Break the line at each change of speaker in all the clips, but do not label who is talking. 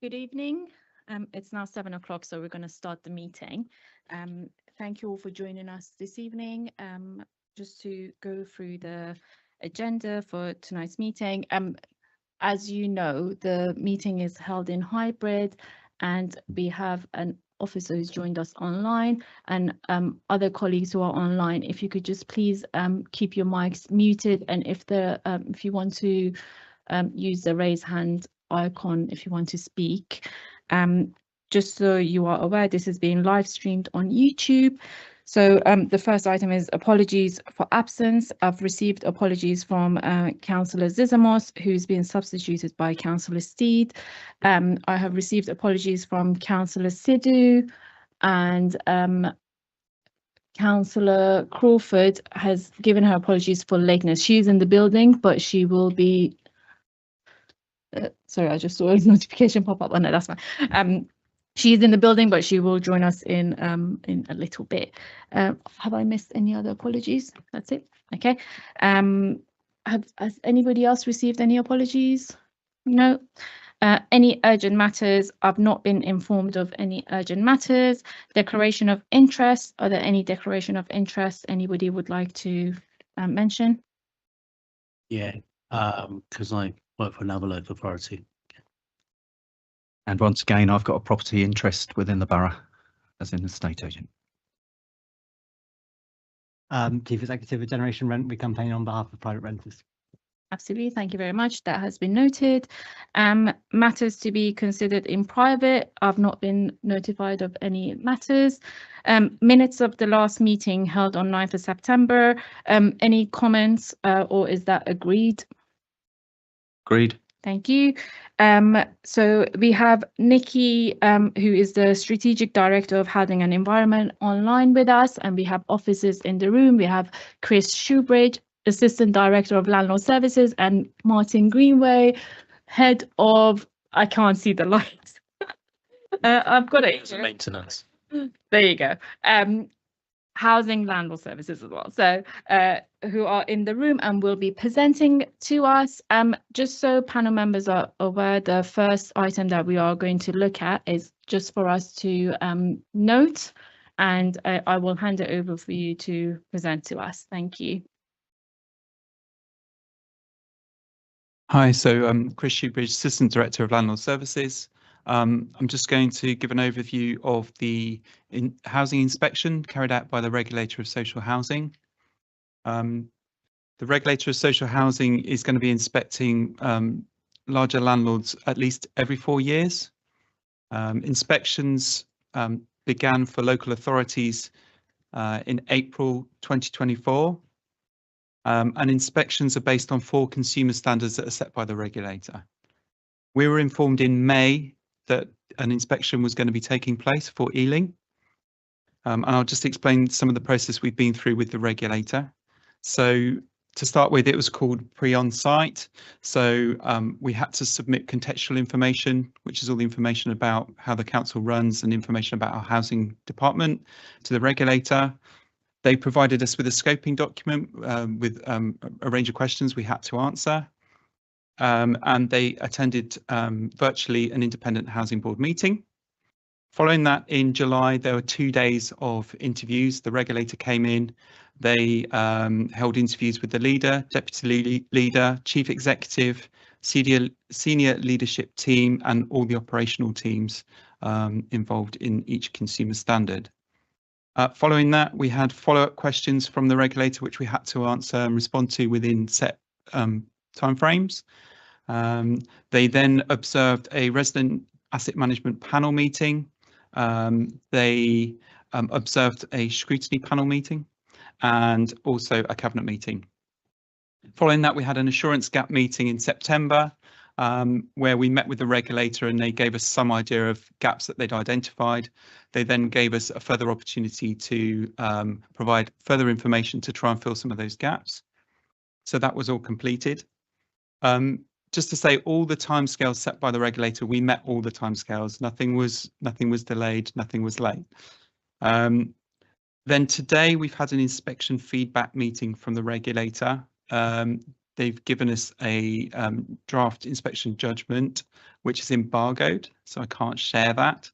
Good evening. It's now 7 o'clock, so we're going to start the meeting. Thank you all for joining us this evening. Just to go through the agenda for tonight's meeting. As you know, the meeting is held in hybrid, and we have an officer who's joined us online and other colleagues who are online. If you could just please keep your mics muted, and if you want to use the raise hand icon if you want to speak. Just so you are aware, this is being live streamed on YouTube. So the first item is apologies for absence. I've received apologies from Councillor Zizamos, who's been substituted by Councillor Steed. I have received apologies from Councillor Sidhu, and Councillor Crawford has given her apologies for lateness. She's in the building, but she will be sorry, I just saw a notification pop up. Oh, no, that's fine. She's in the building, but she will join us in a little bit. Have I missed any other apologies? That's it. Okay. Has anybody else received any apologies? No. Any urgent matters? I've not been informed of any urgent matters. Declaration of interest. Are there any declaration of interest anybody would like to mention?
Yeah, because I work for another local authority.
And once again, I've got a property interest within the borough as an estate agent.
Chief Executive of Generation Rent, we campaign on behalf of private renters.
Absolutely, thank you very much. That has been noted. Matters to be considered in private. I've not been notified of any matters. Minutes of the last meeting held on 9th of September. Any comments or is that agreed?
Agreed.
Thank you. So we have Nikki, who is the Strategic Director of Housing and Environment, online with us, and we have officers in the room. We have Chris Shoebridge, Assistant Director of Landlord Services, and Martin Greenway, Head of, I can't see the lights. I've got it.
Maintenance.
There you go. Housing Landlord Services as well. So who are in the room and will be presenting to us. Just so panel members are aware, the first item that we are going to look at is just for us to note, and I will hand it over for you to present to us. Thank you.
Hi, so Chris Shoebridge, Assistant Director of Landlord Services. I'm just going to give an overview of the housing inspection carried out by the Regulator of Social Housing. The Regulator of Social Housing is going to be inspecting larger landlords at least every 4 years. Inspections began for local authorities in April 2024. And inspections are based on 4 consumer standards that are set by the regulator. We were informed in May that an inspection was going to be taking place for Ealing. And I'll just explain some of the process we've been through with the regulator. So to start with, it was called pre-on-site. So we had to submit contextual information, which is all the information about how the council runs and information about our housing department, to the regulator. They provided us with a scoping document with a range of questions we had to answer. And they attended virtually an independent housing board meeting. Following that, in July, there were 2 days of interviews. The regulator came in. They held interviews with the leader, deputy leader, chief executive, senior leadership team, and all the operational teams involved in each consumer standard. Following that, we had follow-up questions from the regulator, which we had to answer and respond to within set timeframes. They then observed a resident asset management panel meeting. They observed a scrutiny panel meeting and also a cabinet meeting. Following that, we had an assurance gap meeting in September, where we met with the regulator and they gave us some idea of gaps that they'd identified. They then gave us a further opportunity to provide further information to try and fill some of those gaps. So that was all completed. Just to say, all the timescales set by the regulator, we met all the timescales. Nothing was delayed, nothing was late. Then today we've had an inspection feedback meeting from the regulator. They've given us a draft inspection judgment, which is embargoed, so I can't share that.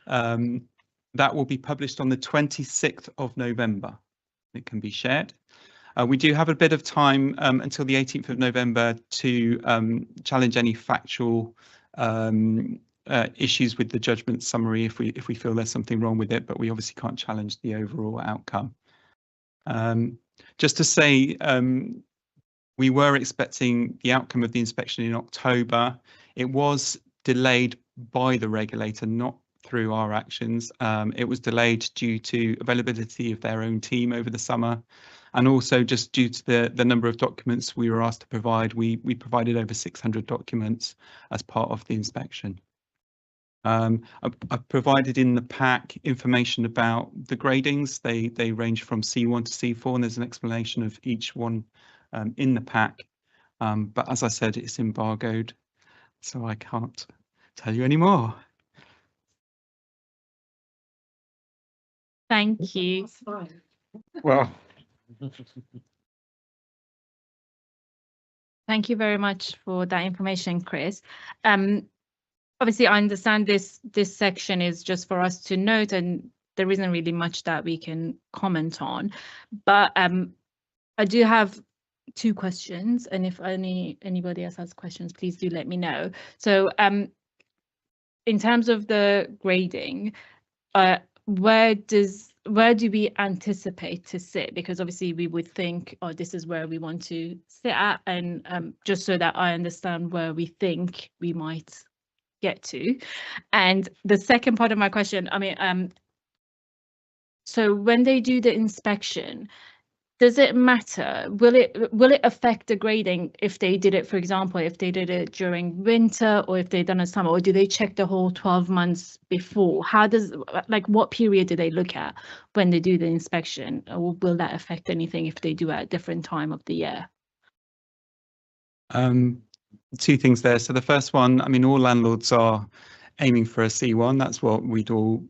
That will be published on the 26th of November. It can be shared. We do have a bit of time until the 18th of November to challenge any factual issues with the judgment summary if we feel there's something wrong with it, but we obviously can't challenge the overall outcome. Just to say, we were expecting the outcome of the inspection in October. It was delayed by the regulator, not through our actions. It was delayed due to availability of their own team over the summer, and also just due to the number of documents we were asked to provide. We provided over 600 documents as part of the inspection. I've provided in the pack information about the gradings. They range from C1 to C4, and there's an explanation of each one in the pack. But as I said, it's embargoed, so I can't tell you any more.
Thank you.
Well,
Thank you very much for that information, Chris. Obviously, I understand this section is just for us to note, and there isn't really much that we can comment on. But I do have 2 questions, and if anybody else has questions, please do let me know. So in terms of the grading, where do we anticipate to sit? Because obviously we would think, oh, this is where we want to sit at, and just so that I understand where we think we might get to. And the second part of my question, I mean, so when they do the inspection, does it matter? Will it affect the grading if they did it, for example, if they did it during winter or if they done a summer, or do they check the whole 12 months before? How does, like, what period do they look at when they do the inspection? Or will that affect anything if they do it at a different time of the year?
2 things there. So the first one, I mean, all landlords are aiming for a C1. That's what we'd all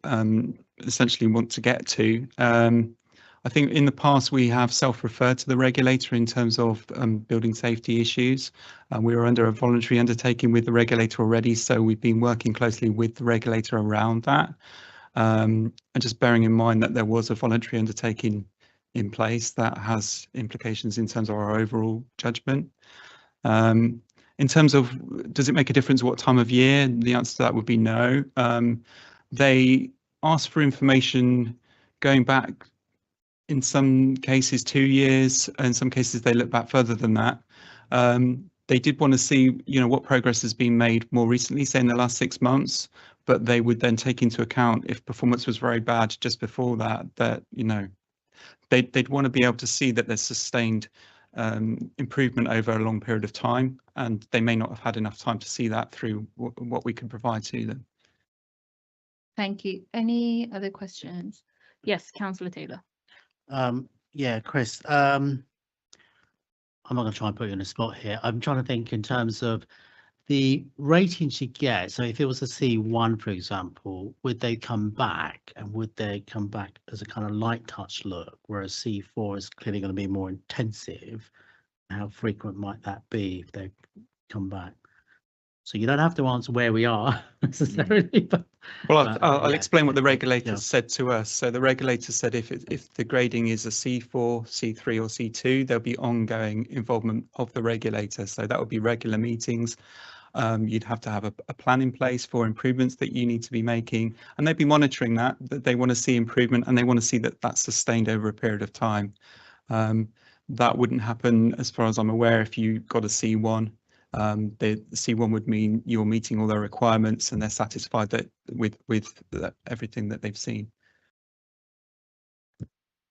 essentially want to get to. I think in the past we have self-referred to the regulator in terms of building safety issues. We were under a voluntary undertaking with the regulator already, so we've been working closely with the regulator around that. And just bearing in mind that there was a voluntary undertaking in place that has implications in terms of our overall judgment. In terms of, does it make a difference what time of year? The answer to that would be no. They ask for information going back, in some cases 2 years, in some cases they look back further than that. They did want to see, what progress has been made more recently, say in the last 6 months, but they would then take into account if performance was very bad just before that, they'd want to be able to see that there's sustained improvement over a long period of time, and they may not have had enough time to see that through what we can provide to them.
Thank you. Any other questions? Yes, Councillor Taylor.
Yeah, Chris, I'm not going to try and put you on the spot here. I'm trying to think in terms of the ratings you get. So if it was a C1, for example, would they come back, and would they come back as a kind of light touch look, whereas C4 is clearly going to be more intensive? How frequent might that be if they come back? So you don't have to answer where we are necessarily. But,
well, I'll
yeah.
explain what the regulator
Yeah.
said to us. So the regulator said if the grading is a C4, C3 or C2, there'll be ongoing involvement of the regulator. So that would be regular meetings. You'd have to have a plan in place for improvements that you need to be making, and they'd be monitoring that they want to see improvement, and they want to see that that's sustained over a period of time. That wouldn't happen, as far as I'm aware, if you got a C1. The C1 would mean you're meeting all their requirements and they're satisfied that with everything that they've seen.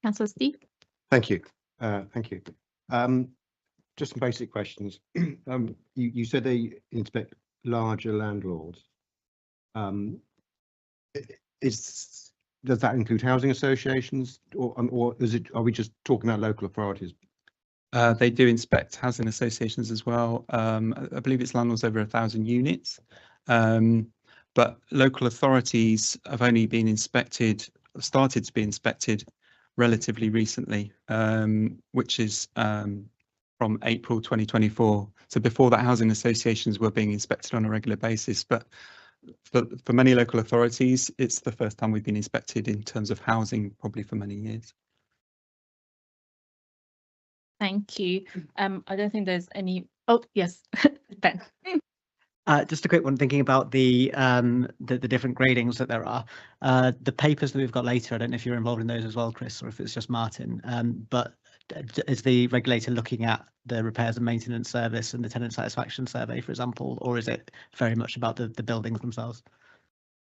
Councillor Steve.
Thank you. Thank you. Just some basic questions. You said they inspect larger landlords. Does that include housing associations, or are we just talking about local authorities?
They do inspect housing associations as well. I believe it's landlords over 1,000 units. But local authorities have only been inspected started to be inspected relatively recently, which is from April 2024. So before that, housing associations were being inspected on a regular basis, but for many local authorities, it's the first time we've been inspected in terms of housing, probably for many years.
Thank you. I don't think there's any. Oh, yes, Ben.
Just a quick one, thinking about the different gradings that there are. The papers that we've got later, I don't know if you're involved in those as well, Chris, or if it's just Martin. But is the regulator looking at the repairs and maintenance service and the tenant satisfaction survey, for example, or is it very much about the buildings themselves?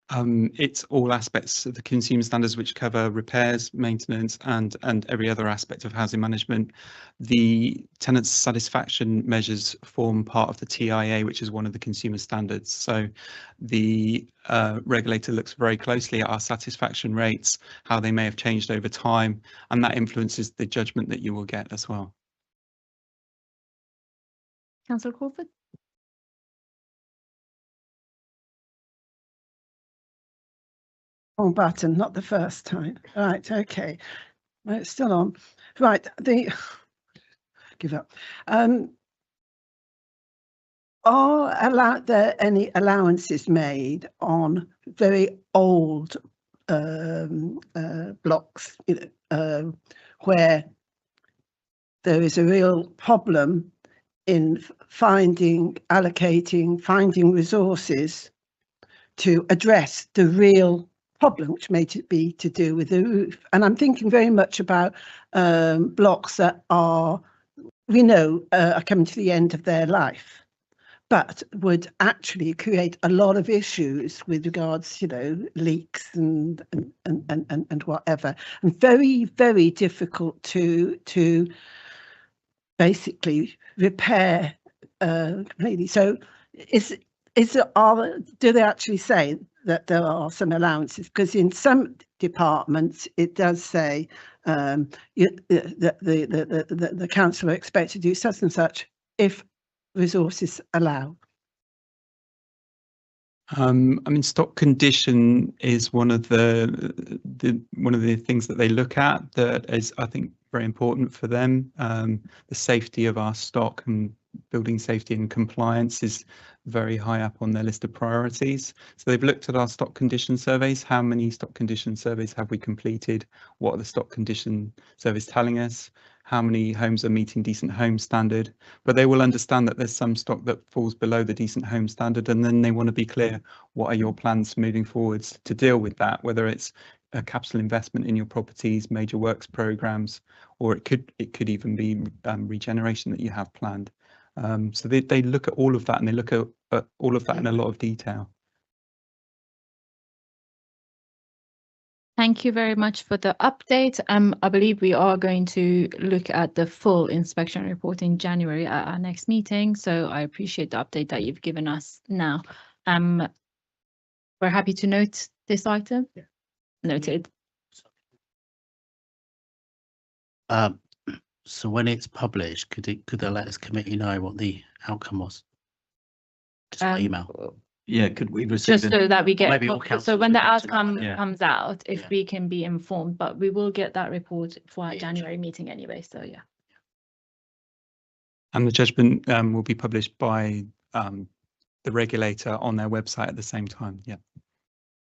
It's all aspects of the consumer standards which cover repairs, maintenance, and every other aspect of housing management. The tenant satisfaction measures form part of the TIA, which is one of the consumer standards. So the regulator looks very closely at our satisfaction rates, how they may have changed over time, and that influences the judgment that you will get as well.
Councillor Crawford?
Wrong button, not the first time. Right, okay. Well, it's still on. Right, give up. Are there any allowances made on very old blocks, where there is a real problem in finding resources to address the real problem, which may be to do with the roof? And I'm thinking very much about blocks that are coming to the end of their life, but would actually create a lot of issues with regards, leaks and whatever, and very, very difficult to basically repair completely. So do they actually say that there are some allowances? Because in some departments it does say that the council are expected to do such and such if resources allow.
I mean, stock condition is one of the things that they look at that is, I think, very important for them. The safety of our stock and building safety and compliance is very high up on their list of priorities. So they've looked at our stock condition surveys. How many stock condition surveys have we completed? What are the stock condition surveys telling us? How many homes are meeting decent home standard? But they will understand that there's some stock that falls below the decent home standard, and then they want to be clear, what are your plans moving forwards to deal with that, whether it's a capital investment in your properties, major works programs, or it could even be regeneration that you have planned. So they look at all of that, and they look at all of that in a lot of detail.
Thank you very much for the update. I believe we are going to look at the full inspection report in January at our next meeting. So I appreciate the update that you've given us now. We're happy to note this item. Yeah. Noted.
So when it's published, could the letters committee know what the outcome was? Just by email.
Yeah, could we receive
Just so that we get,
Maybe all
so when the
councillors would get to know,
outcome
yeah.
comes out, if
Yeah.
we can be informed, but we will get that report for our
Yeah.
January meeting anyway, so yeah.
And the judgment will be published by the regulator on their website at the same time. Yeah.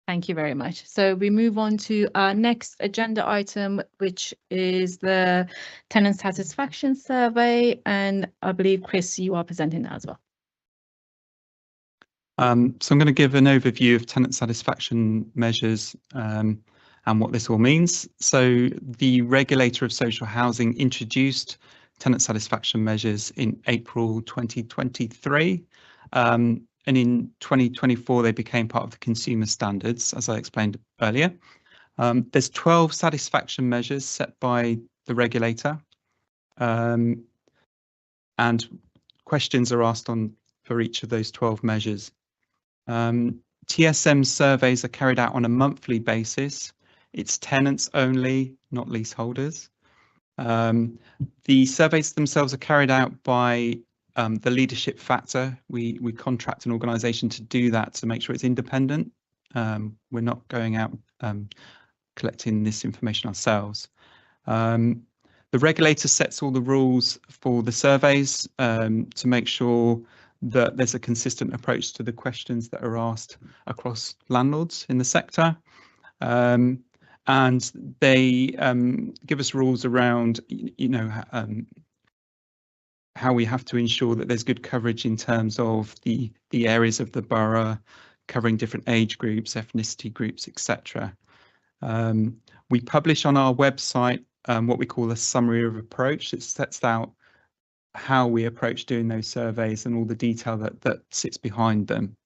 Thank you very much. So we move on to our next agenda item, which is the tenant satisfaction survey. And I believe, Chris, you are presenting that as well.
So I'm going to give an overview of tenant satisfaction measures and what this all means. So the regulator of social housing introduced tenant satisfaction measures in April 2023. And in 2024, they became part of the consumer standards, as I explained earlier. There's 12 satisfaction measures set by the regulator. And questions are asked for each of those 12 measures. TSM surveys are carried out on a monthly basis. It's tenants only, not leaseholders. The surveys themselves are carried out by the leadership factor. We contract an organisation to do that to make sure it's independent. We're not going out collecting this information ourselves. The regulator sets all the rules for the surveys to make sure that there's a consistent approach to the questions that are asked across landlords in the sector. And they give us rules around, how we have to ensure that there's good coverage in terms of the areas of the borough, covering different age groups, ethnicity groups, etc. We publish on our website what we call a summary of approach. It sets out how we approach doing those surveys and all the detail that sits behind them.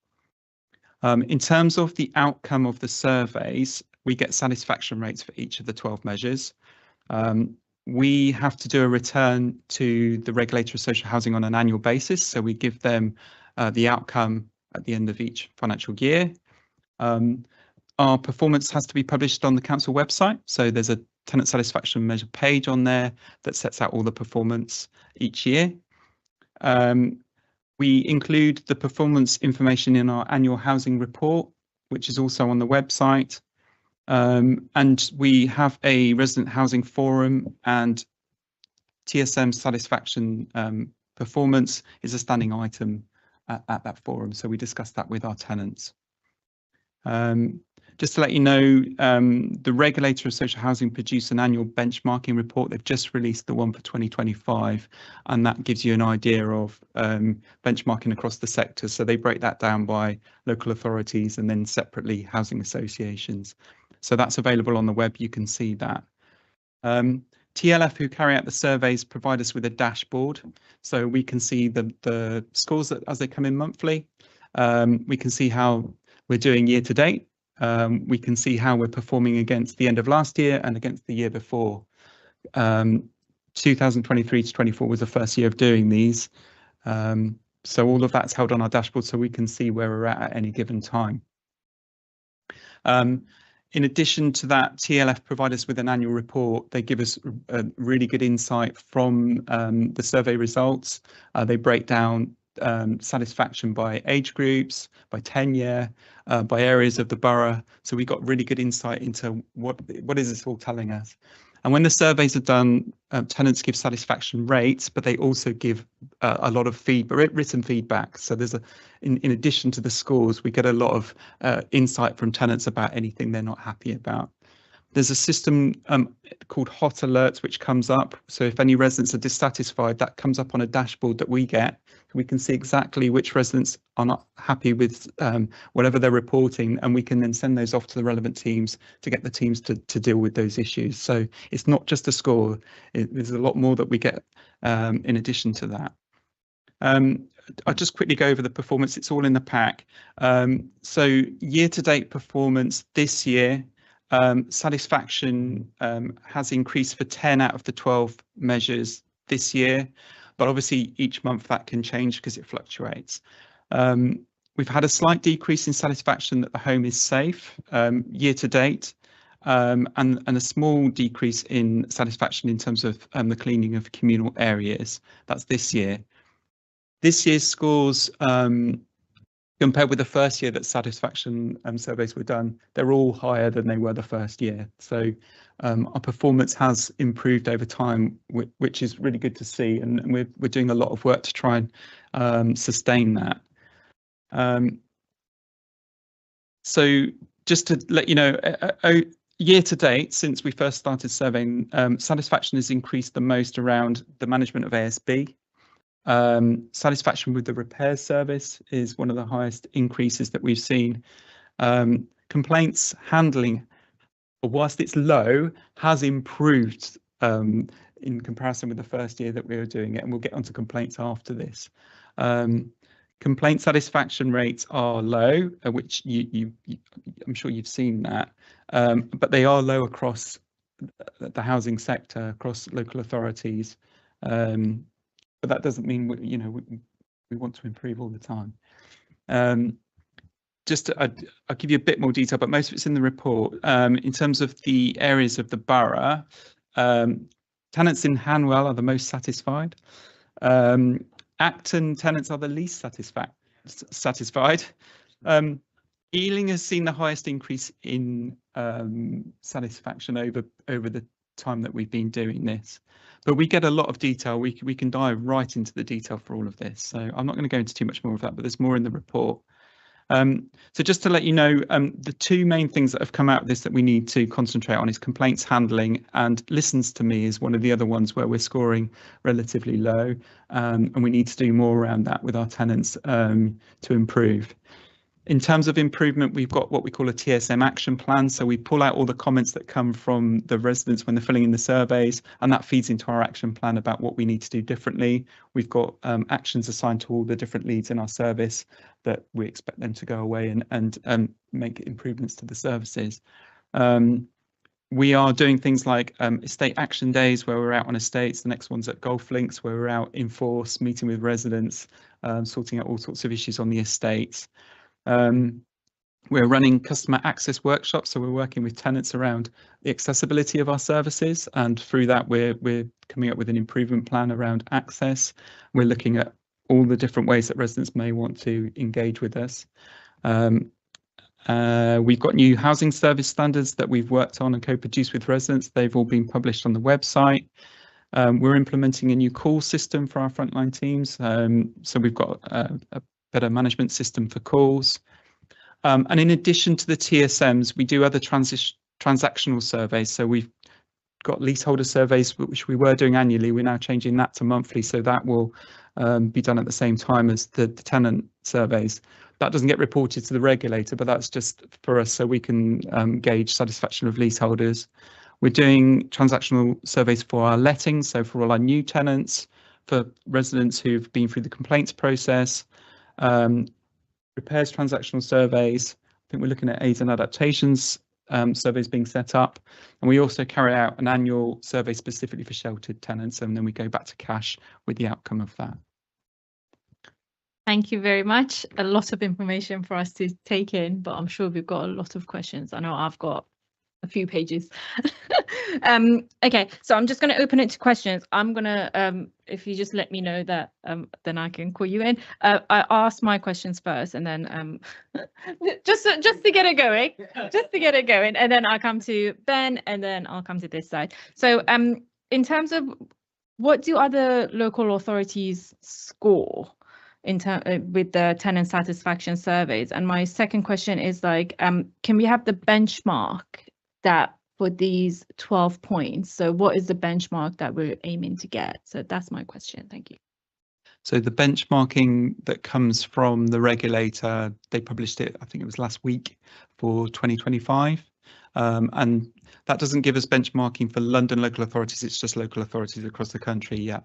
In terms of the outcome of the surveys, we get satisfaction rates for each of the 12 measures. We have to do a return to the regulator of social housing on an annual basis, so we give them the outcome at the end of each financial year. Our performance has to be published on the council website, so there's a tenant satisfaction measure page on there that sets out all the performance each year. We include the performance information in our annual housing report, which is also on the website. And we have a resident housing forum, and TSM satisfaction performance is a standing item at that forum. So we discuss that with our tenants. Just to let you know, the regulator of social housing produced an annual benchmarking report. They've just released the one for 2025, and that gives you an idea of benchmarking across the sector. So they break that down by local authorities and then separately housing associations. So that's available on the web. You can see that. TLF, who carry out the surveys, provide us with a dashboard, so we can see the scores as they come in monthly. We can see how we're doing year to date. We can see how we're performing against the end of last year and against the year before. 2023 to 24 was the first year of doing these. So all of that's held on our dashboard so we can see where we're at any given time. In addition to that, TLF provide us with an annual report. They give us a really good insight from the survey results. They break down satisfaction by age groups, by tenure, by areas of the borough. So we got really good insight into what is this all telling us. And when the surveys are done, tenants give satisfaction rates, but they also give a lot of written feedback. So there's in addition to the scores, we get a lot of insight from tenants about anything they're not happy about. There's a system called Hot Alerts, which comes up. So if any residents are dissatisfied, that comes up on a dashboard that we get. We can see exactly which residents are not happy with whatever they're reporting, and we can then send those off to the relevant teams to get the teams to deal with those issues. So it's not just a score. There's a lot more that we get in addition to that. I'll just quickly go over the performance. It's all in the pack. So year-to-date performance this year, satisfaction has increased for 10 out of the 12 measures this year, but obviously each month that can change because it fluctuates. We've had a slight decrease in satisfaction that the home is safe year to date, and a small decrease in satisfaction in terms of the cleaning of communal areas. That's this year. This year's scores, compared with the first year that satisfaction surveys were done, they're all higher than they were the first year. So our performance has improved over time, which is really good to see, and we're doing a lot of work to try and sustain that. So just to let you know, year to date, since we first started surveying, satisfaction has increased the most around the management of ASB. Satisfaction with the repairs service is one of the highest increases that we've seen. Complaints handling, whilst it's low, has improved in comparison with the first year that we were doing it, and we'll get onto complaints after this. Complaint satisfaction rates are low, which I'm sure you've seen that, but they are low across the housing sector, across local authorities. But that doesn't mean we want to improve all the time. I'll give you a bit more detail, but most of it's in the report. In terms of the areas of the borough, tenants in Hanwell are the most satisfied. Acton tenants are the least satisfied. Ealing has seen the highest increase in satisfaction over the time that we've been doing this. But we get a lot of detail. We can dive right into the detail for all of this. So I'm not going to go into too much more of that, but there's more in the report. So just to let you know, the two main things that have come out of this that we need to concentrate on is complaints handling, and listens to me is one of the other ones where we're scoring relatively low, and we need to do more around that with our tenants to improve. In terms of improvement, we've got what we call a TSM action plan. So we pull out all the comments that come from the residents when they're filling in the surveys, and that feeds into our action plan about what we need to do differently. We've got actions assigned to all the different leads in our service that we expect them to go away and make improvements to the services. We are doing things like estate action days where we're out on estates. The next one's at golf links where we're out in force, meeting with residents, sorting out all sorts of issues on the estates. We're running customer access workshops, so we're working with tenants around the accessibility of our services, and through that we're coming up with an improvement plan around access. We're looking at all the different ways that residents may want to engage with us. We've got new housing service standards that we've worked on and co-produced with residents. They've all been published on the website. We're implementing a new call system for our frontline teams, so we've got a better management system for calls. And in addition to the TSMs, we do other transactional surveys. So we've got leaseholder surveys, which we were doing annually. We're now changing that to monthly, so that will be done at the same time as the tenant surveys. That doesn't get reported to the regulator, but that's just for us so we can gauge satisfaction of leaseholders. We're doing transactional surveys for our lettings, so for all our new tenants, for residents who've been through the complaints process, repairs transactional surveys. I think we're looking at aids and adaptations surveys being set up, and we also carry out an annual survey specifically for sheltered tenants, and then we go back to cash with the outcome of that.
Thank you very much. A lot of information for us to take in, but I'm sure we've got a lot of questions. I know I've got a few pages. Okay, so I'm just going to open it to questions. I'm going to, if you just let me know that, then I can call you in. I ask my questions first, and then just to get it going, and then I'll come to Ben, and then I'll come to this side. So in terms of what do other local authorities score with the tenant satisfaction surveys? And my second question is like, can we have the benchmark that for these 12 points? So what is the benchmark that we're aiming to get? So that's my question. Thank you.
So the benchmarking that comes from the regulator, they published it, I think it was last week, for 2025. And that doesn't give us benchmarking for London local authorities, it's just local authorities across the country. Yeah.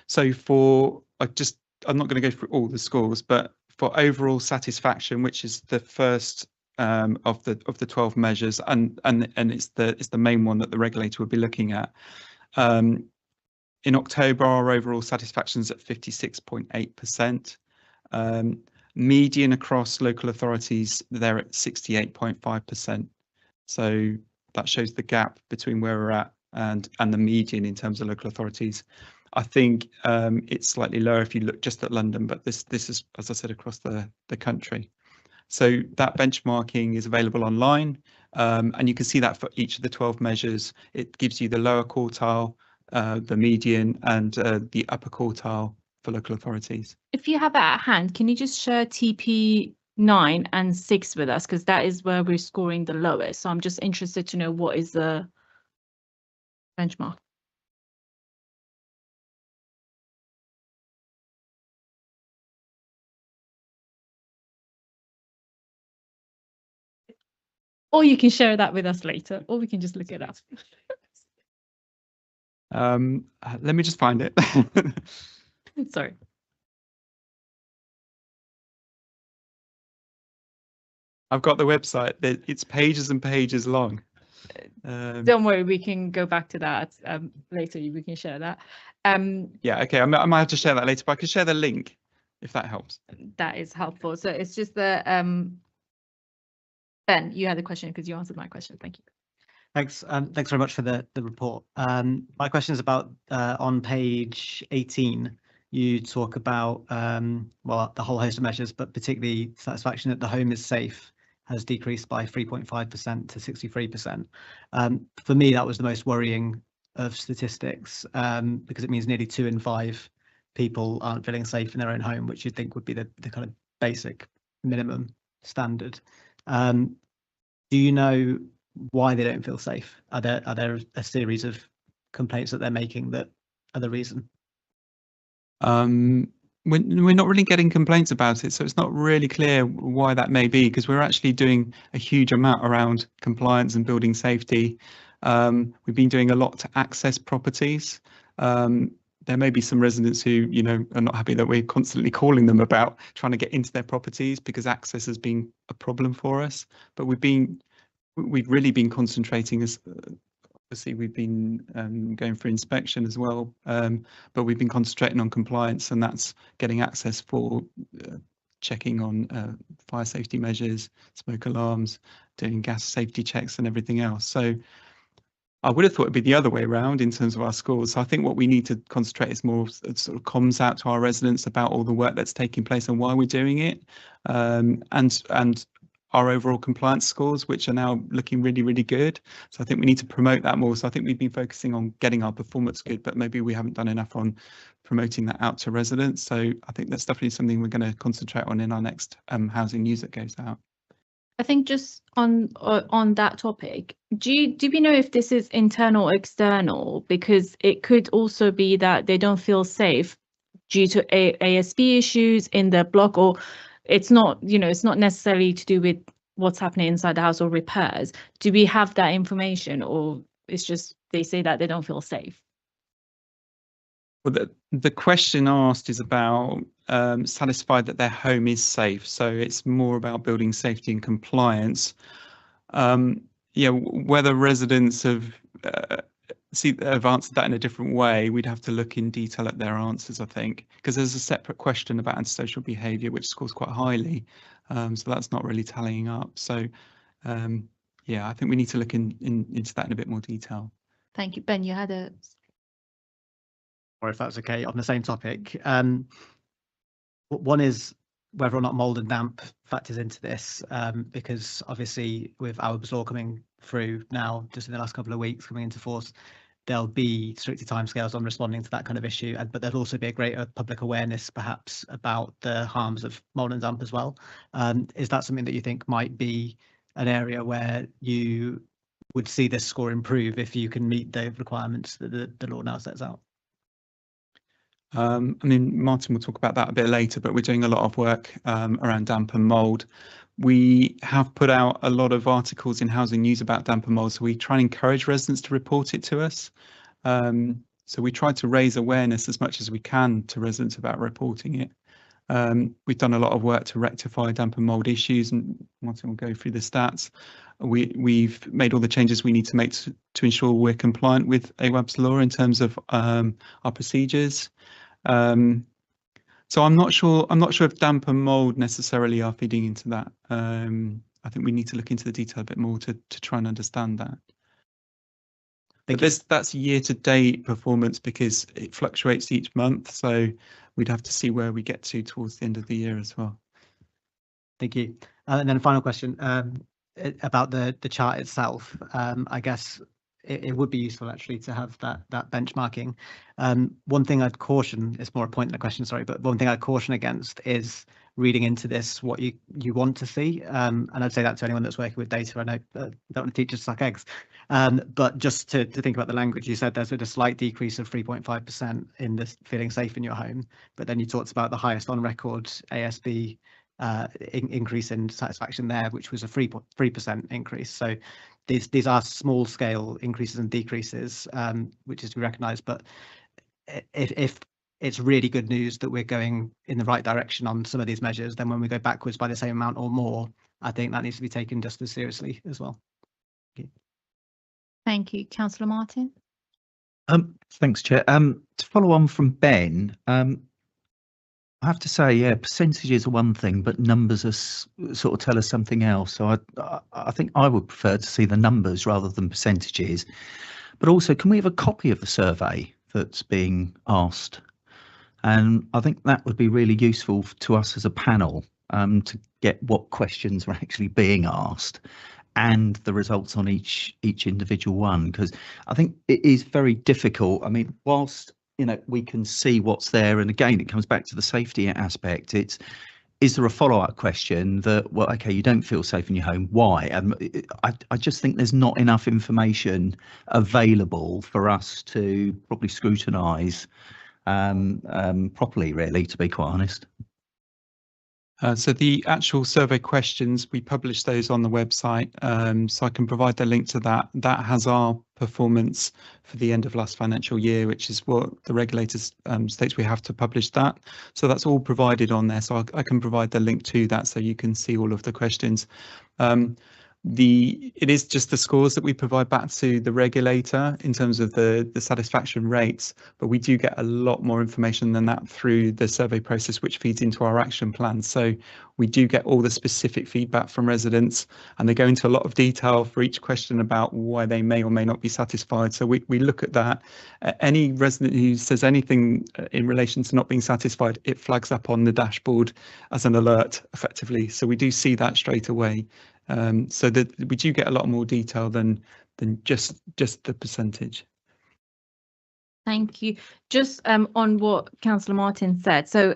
So for, I'm not going to go through all the scores, but for overall satisfaction, which is the first of the 12 measures, and it's the main one that the regulator will be looking at. In October, our overall satisfaction is at 56.8%. Median across local authorities, they're at 68.5%. So that shows the gap between where we're at and the median in terms of local authorities. I think it's slightly lower if you look just at London, but this is, as I said, across the country. So that benchmarking is available online, and you can see that for each of the 12 measures. It gives you the lower quartile, the median, and the upper quartile for local authorities.
If you have it at hand, can you just share TP 9 and 6 with us? Because that is where we're scoring the lowest. So I'm just interested to know what is the benchmark. Or you can share that with us later, or we can just look it up.
Let me just find it.
Sorry.
I've got the website. It's pages and pages long.
Don't worry, we can go back to that later. We can share that.
Yeah, okay. I might have to share that later, but I can share the link if that helps.
That is helpful. So it's just the Ben, you had a question because you answered my question. Thank you.
Thanks. Thanks very much for the report. My question is about on page 18. You talk about well, the whole host of measures, but particularly satisfaction that the home is safe has decreased by 3.5% to 63%. For me, that was the most worrying of statistics, because it means nearly 2 in 5 people aren't feeling safe in their own home, which you'd think would be the kind of basic minimum standard. Do you know why they don't feel safe? Are there a series of complaints that they're making that are the reason?
We're not really getting complaints about it, so it's not really clear why that may be, because we're actually doing a huge amount around compliance and building safety. We've been doing a lot to access properties. There may be some residents who, are not happy that we're constantly calling them about trying to get into their properties because access has been a problem for us. But we've really been concentrating as obviously we've been going for inspection as well, but we've been concentrating on compliance, and that's getting access for checking on fire safety measures, smoke alarms, doing gas safety checks and everything else. So I would have thought it'd be the other way around in terms of our schools. So I think what we need to concentrate is more sort of comms out to our residents about all the work that's taking place and why we're doing it, and our overall compliance scores, which are now looking really, really good. So I think we need to promote that more. So I think we've been focusing on getting our performance good, but maybe we haven't done enough on promoting that out to residents. So I think that's definitely something we're going to concentrate on in our next housing news that goes out.
I think just on that topic, do we know if this is internal or external? Because it could also be that they don't feel safe due to ASB issues in the block, or it's not, it's not necessarily to do with what's happening inside the house or repairs. Do we have that information, or it's just they say that they don't feel safe?
Well, the question asked is about satisfied that their home is safe. So it's more about building safety and compliance. Whether residents have answered that in a different way, we'd have to look in detail at their answers, I think, because there's a separate question about antisocial behaviour, which scores quite highly. So that's not really tallying up. So I think we need to look into that in a bit more detail.
Thank you. Ben, you had a...
Or if that's okay, on the same topic. One is whether or not mould and damp factors into this, because obviously with Awaab's law coming through now, just in the last couple of weeks coming into force, there'll be stricter timescales on responding to that kind of issue, but there'll also be a greater public awareness perhaps about the harms of mould and damp as well. Is that something that you think might be an area where you would see this score improve if you can meet the requirements that the law now sets out?
Martin will talk about that a bit later, but we're doing a lot of work around damp and mould. We have put out a lot of articles in Housing News about damp and mould, so we try and encourage residents to report it to us. So we try to raise awareness as much as we can to residents about reporting it. We've done a lot of work to rectify damp and mould issues, and Martin will go through the stats. We've made all the changes we need to make to ensure we're compliant with Awaab's law in terms of our procedures. So I'm not sure if damp and mould necessarily are feeding into that. I think we need to look into the detail a bit more to try and understand that. But that's year-to-date performance because it fluctuates each month. So we'd have to see where we get to towards the end of the year as well.
Thank you. And then a final question about the chart itself. I guess it would be useful actually to have that benchmarking. One thing I'd caution, it's more a point than a question, sorry, but one thing I'd caution against is reading into this what you want to see. And I'd say that to anyone that's working with data. I know don't want to teach us to suck eggs, but just to think about the language, you said there's a slight decrease of 3.5% in this feeling safe in your home, but then you talked about the highest on record ASB increase in satisfaction there, which was a 3% increase. So these are small scale increases and decreases, which is to be recognised. But if it's really good news that we're going in the right direction on some of these measures, then when we go backwards by the same amount or more, I think that needs to be taken just as seriously as well.
Thank you. Councillor Martin.
Thanks, Chair. To follow on from Ben, I have to say, yeah, percentages are one thing, but numbers are sort of tell us something else. So I think I would prefer to see the numbers rather than percentages. But also, can we have a copy of the survey that's being asked? And I think that would be really useful to us as a panel, to get what questions are actually being asked and the results on each individual one, because I think it is very difficult. I mean, whilst we can see what's there, and again it comes back to the safety aspect. Is there a follow-up question that, well, okay, you don't feel safe in your home, why? I just think there's not enough information available for us to probably scrutinise properly, really, to be quite honest.
So the actual survey questions, we publish those on the website, so I can provide the link to that. That has our performance for the end of last financial year, which is what the regulators states we have to publish that. So that's all provided on there. So I can provide the link to that so you can see all of the questions. It is just the scores that we provide back to the regulator in terms of the satisfaction rates, but we do get a lot more information than that through the survey process, which feeds into our action plan. So we do get all the specific feedback from residents, and they go into a lot of detail for each question about why they may or may not be satisfied. So we look at that. Any resident who says anything in relation to not being satisfied, it flags up on the dashboard as an alert effectively. So we do see that straight away. So that we do get a lot more detail than just the percentage.
Thank you. Just on what Councillor Martin said. So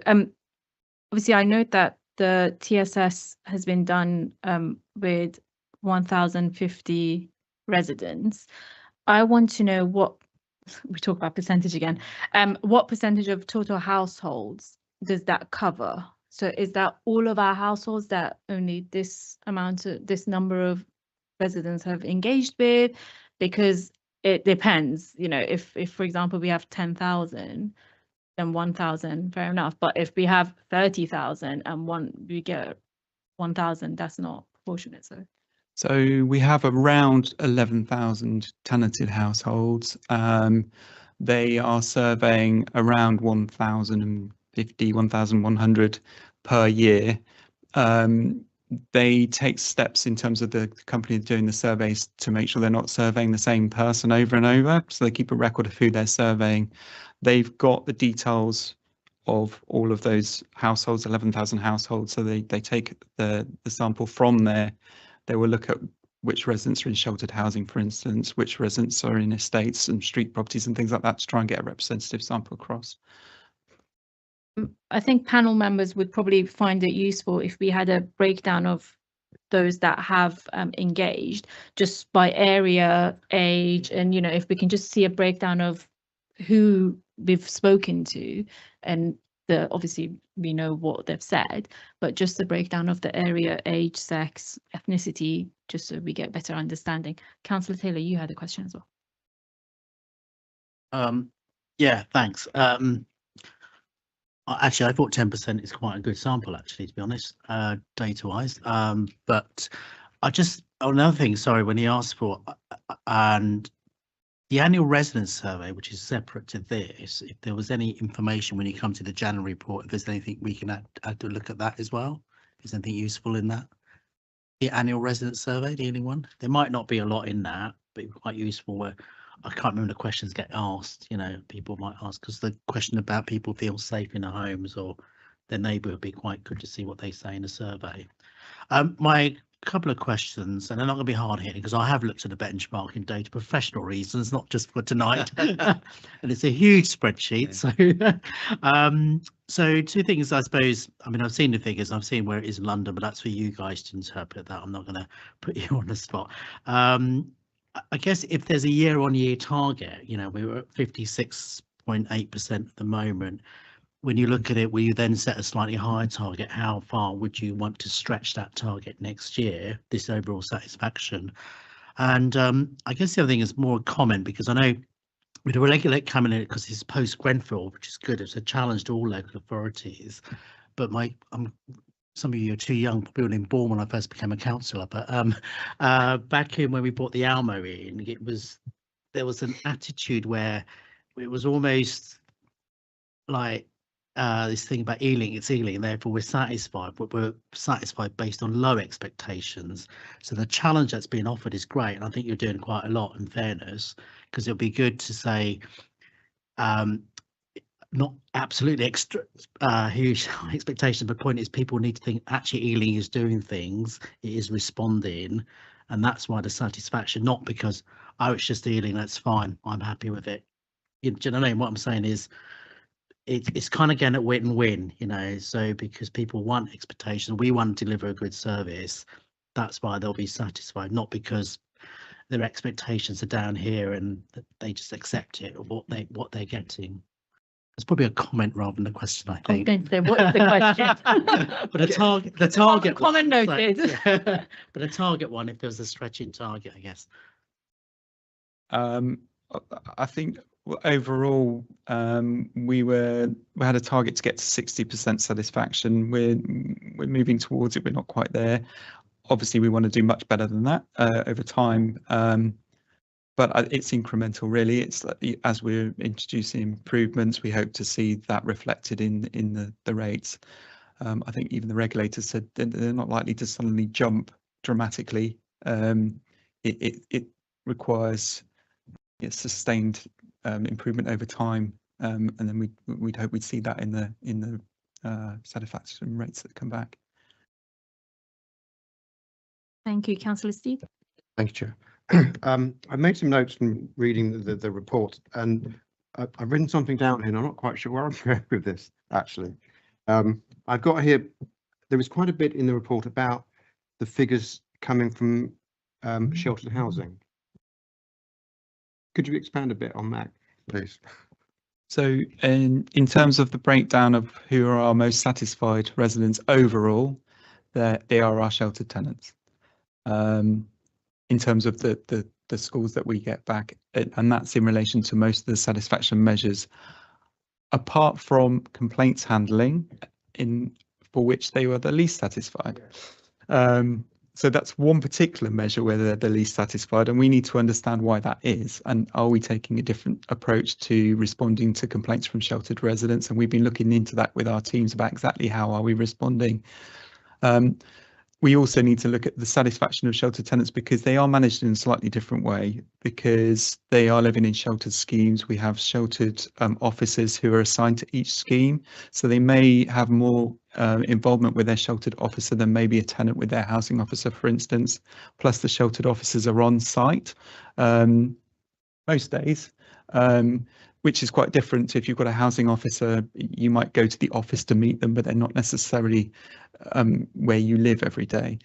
obviously I note that the TSS has been done with 1,050 residents. I want to know what, we talk about percentage again, what percentage of total households does that cover? So is that all of our households that only this number of residents have engaged with? Because it depends, if for example, we have 10,000, then 1,000, fair enough. But if we have 30,000 and we get 1,000, that's not proportionate.
So we have around 11,000 tenanted households. They are surveying around 1,050, 1,100 per year. They take steps in terms of the company doing the surveys to make sure they're not surveying the same person over and over. So they keep a record of who they're surveying. They've got the details of all of those households, 11,000 households. So they take the sample from there. They will look at which residents are in sheltered housing, for instance, which residents are in estates and street properties and things like that to try and get a representative sample across.
I think panel members would probably find it useful if we had a breakdown of those that have engaged just by area, age, and if we can just see a breakdown of who we've spoken to, and obviously we know what they've said, but just the breakdown of the area, age, sex, ethnicity, just so we get better understanding. Councillor Taylor, you had a question as well.
Yeah, thanks. Actually, I thought 10% is quite a good sample, actually, to be honest, data-wise. But another thing, sorry, when he asked for, and the annual residence survey, which is separate to this, if there was any information when you come to the January report, if there's anything we can add to look at that as well, is anything useful in that? The annual residence survey, the only one? There might not be a lot in that, but it's quite useful where I can't remember the questions get asked, people might ask, because the question about people feel safe in their homes or their neighbour would be quite good to see what they say in a survey. My couple of questions, and they're not going to be hard hitting because I have looked at the benchmarking data for professional reasons, not just for tonight. And it's a huge spreadsheet. So two things, I suppose. I mean, I've seen the figures, I've seen where it is in London, but that's for you guys to interpret that. I'm not going to put you on the spot. I guess if there's a year-on-year target, we were at 56.8% at the moment. When you look at it, will you then set a slightly higher target? How far would you want to stretch that target next year, this overall satisfaction? And I guess the other thing is more a comment, because I know with the regulator coming in, because it's post-Grenfell, which is good, it's a challenge to all local authorities. But some of you are too young, probably born when I first became a councillor, but back in when we brought the Almo in, there was an attitude where it was almost like this thing about Ealing, it's Ealing, and therefore we're satisfied, but we're satisfied based on low expectations. So the challenge that's being offered is great, and I think you're doing quite a lot, in fairness, because it'll be good to say, not absolutely extra huge expectations, but the point is people need to think actually Ealing is doing things, it is responding, and that's why the satisfaction, not because, oh, it's just Ealing, that's fine, I'm happy with it. Do you know what I mean? What I'm saying is it's kind of getting at win-win, you know, so because people want expectations, we want to deliver a good service, that's why they'll be satisfied, not because their expectations are down here and they just accept it or what they're getting. It's probably a comment rather than a question, I
I was
think.
going to say, what's the question?
But the target
Comment
one, so-
noted.
yeah. But a target one, if there was a stretching target, I guess.
I think overall, we had a target to get to 60% satisfaction. We're moving towards it. We're not quite there. Obviously, we want to do much better than that over time. But it's incremental, really. It's like, as we're introducing improvements, we hope to see that reflected in the rates. I think even the regulators said they're not likely to suddenly jump dramatically. It requires sustained improvement over time, and then we'd hope we'd see that in the satisfaction rates that come back.
Thank you, Councillor Steve.
Thank you, Chair. I made some notes from reading the report, and I've written something down here, and I'm not quite sure where I'm going with this, actually. I've got here, there was quite a bit in the report about the figures coming from sheltered housing. Could you expand a bit on that, please?
So in terms of the breakdown of who are our most satisfied residents overall, they are our sheltered tenants. In terms of the scores that we get back, and that's in relation to most of the satisfaction measures, apart from complaints handling, for which they were the least satisfied. So that's one particular measure where they're the least satisfied, and we need to understand why that is, and are we taking a different approach to responding to complaints from sheltered residents? And we've been looking into that with our teams about exactly how are we responding. We also need to look at the satisfaction of sheltered tenants because they are managed in a slightly different way, because they are living in sheltered schemes. We have sheltered officers who are assigned to each scheme, so they may have more involvement with their sheltered officer than maybe a tenant with their housing officer, for instance. Plus the sheltered officers are on site most days, which is quite different. If you've got a housing officer, you might go to the office to meet them, but they're not necessarily where you live every day.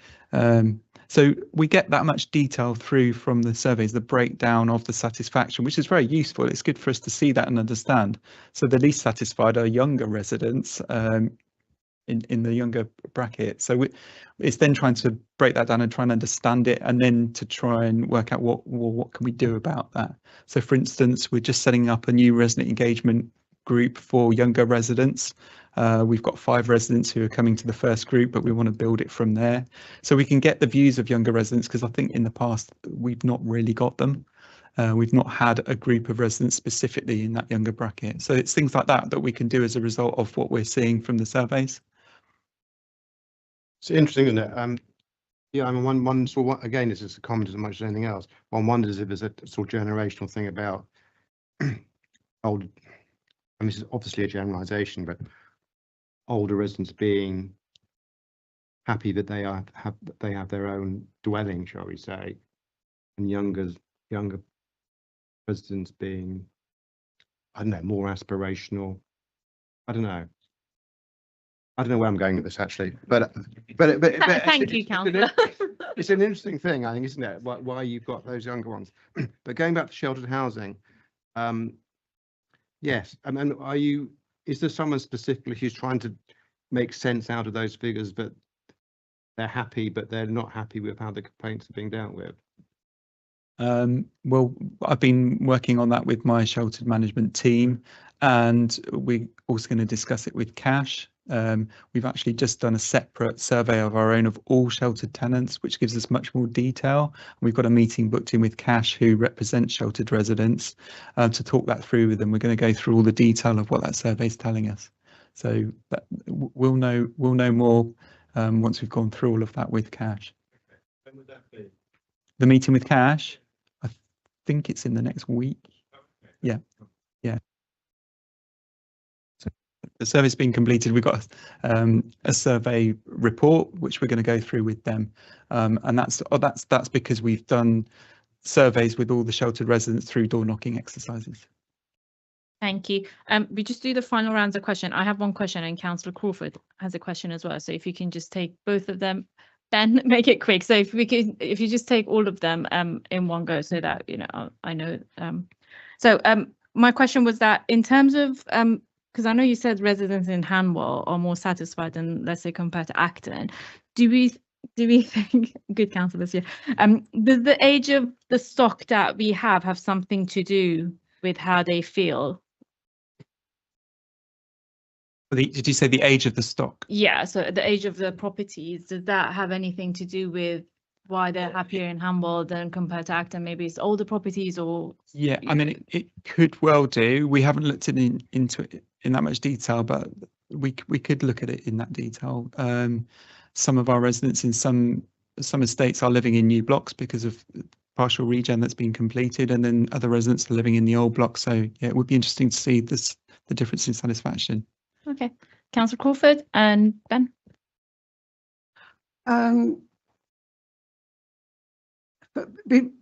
So we get that much detail through from the surveys, the breakdown of the satisfaction, which is very useful. It's good for us to see that and understand. So the least satisfied are younger residents in the younger bracket. So it's then trying to break that down and try and understand it, and then to try and work out what can we do about that. So for instance, we're just setting up a new resident engagement group for younger residents. We've got 5 residents who are coming to the first group, but we want to build it from there. So we can get the views of younger residents, because I think in the past we've not really got them. We've not had a group of residents specifically in that younger bracket. So it's things like that that we can do as a result of what we're seeing from the surveys.
It's interesting, isn't it? Yeah, I mean, one sort of, again, this is a comment as much as anything else. One wonders if there's a sort of generational thing about old. I mean, this is obviously a generalisation, but older residents being happy that they have their own dwelling, shall we say, and younger residents being, I don't know, more aspirational. I don't know where I'm going with this, actually, but
Thank you, Councillor.
It's an interesting thing, I think, isn't it? Why you've got those younger ones. But going back to sheltered housing, yes, and is there someone specifically who's trying to make sense out of those figures, but they're happy, but they're not happy with how the complaints are being dealt with?
Well, I've been working on that with my sheltered management team, and we're also going to discuss it with Cash. We've actually just done a separate survey of our own of all sheltered tenants, which gives us much more detail. We've got a meeting booked in with Cash, who represents sheltered residents, to talk that through with them. We're going to go through all the detail of what that survey is telling us. So we'll know more once we've gone through all of that with Cash.
When would that be?
The meeting with Cash, I think it's in the next week. Yeah. the survey's been completed. We've got a survey report which we're going to go through with them, and that's because we've done surveys with all the sheltered residents through door knocking exercises.
Thank you. We just do the final rounds of question. I have one question and Councillor Crawford has a question as well. So if you can just take both of them, Ben, make it quick. So if you just take all of them in one go, so that I know. My question was that in terms of because I know you said residents in Hanwell are more satisfied than, let's say, compared to Acton. Do we think, good councillors here, does the age of the stock that we have something to do with how they feel?
Did you say the age of the stock?
Yeah, so the age of the properties, does that have anything to do with why they're happier in Hanwell than compared to Acton? Maybe it's older properties or...
Yeah, I mean, it could well do. We haven't looked into it in that much detail, but we could look at it in that detail. Some of our residents in some estates are living in new blocks because of partial regen that's been completed, and then other residents are living in the old blocks. So yeah, it would be interesting to see the difference in satisfaction.
Okay, Councillor Crawford and Ben.
But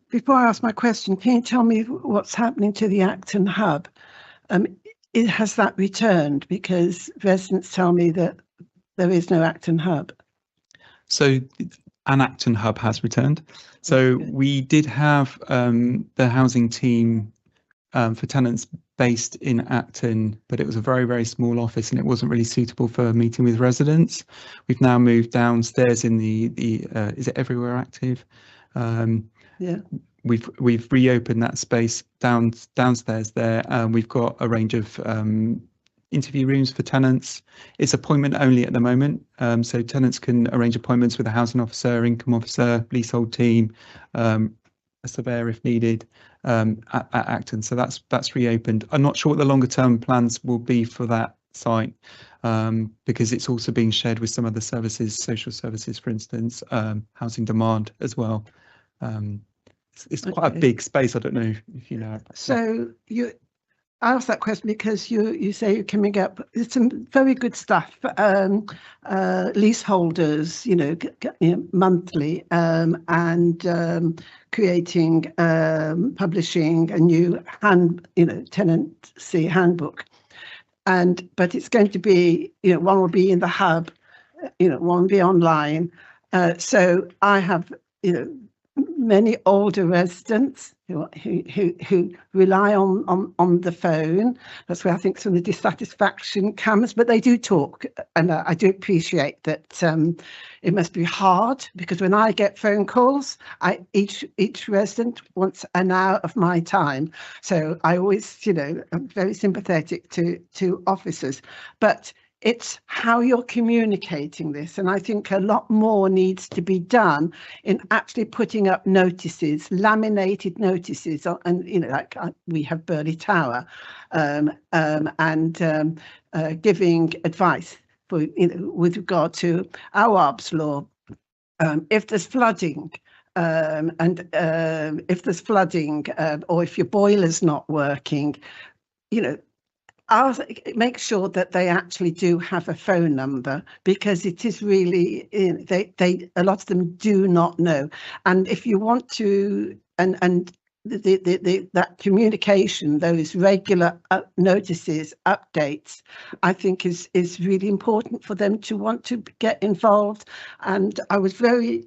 before I ask my question, can you tell me what's happening to the Acton hub? Has that returned? Because residents tell me that there is no Acton hub.
So an Acton hub has returned. So we did have the housing team for tenants based in Acton, but it was a very, very small office and it wasn't really suitable for meeting with residents. We've now moved downstairs in the is it Everywhere Active?
Yeah.
We've reopened that space downstairs there. We've got a range of interview rooms for tenants. It's appointment only at the moment, so tenants can arrange appointments with a housing officer, income officer, leasehold team, a surveyor if needed at Acton. So that's reopened. I'm not sure what the longer term plans will be for that site, because it's also being shared with some other services, social services, for instance, housing demand as well. It's quite a big space. I don't know if you know.
So I asked that question because you say you're coming up with some very good stuff. Leaseholders, monthly, and creating, publishing a new tenancy handbook. But it's going to be, one will be in the hub, one will be online. So I have, many older residents who rely on the phone. That's where I think some of the dissatisfaction comes, but they do talk, and I do appreciate that. It must be hard because when I get phone calls, each resident wants an hour of my time. So I always, I'm very sympathetic to officers, but it's how you're communicating this. And I think a lot more needs to be done in actually putting up notices, laminated notices, and, like we have Burley Tower, and giving advice for, with regard to our ARBS law. If there's flooding, if there's flooding, or if your boiler's not working, I'll make sure that they actually do have a phone number, because it is really, a lot of them do not know. And if you want to, and that communication, those regular notices, updates, I think is really important for them to want to get involved. And I was very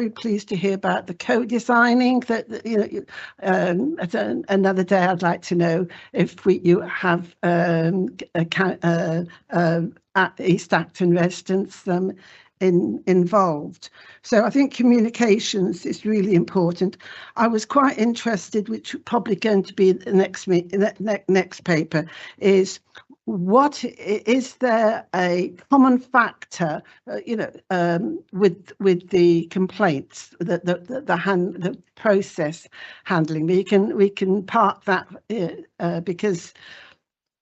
pleased to hear about the co-designing. That another day I'd like to know if you have East Acton residents involved. So I think communications is really important. I was quite interested, which probably going to be the next paper, is what is there a common factor, with the complaints, the process handling. We can park that because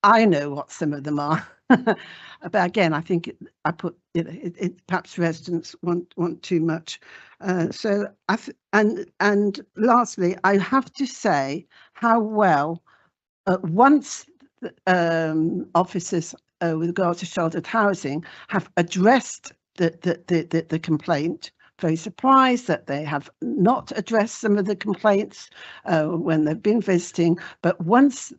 I know what some of them are. But again, I think I put, perhaps residents want too much. So and lastly, I have to say how well once officers with regard to sheltered housing have addressed the complaint. Very surprised that they have not addressed some of the complaints when they've been visiting, but once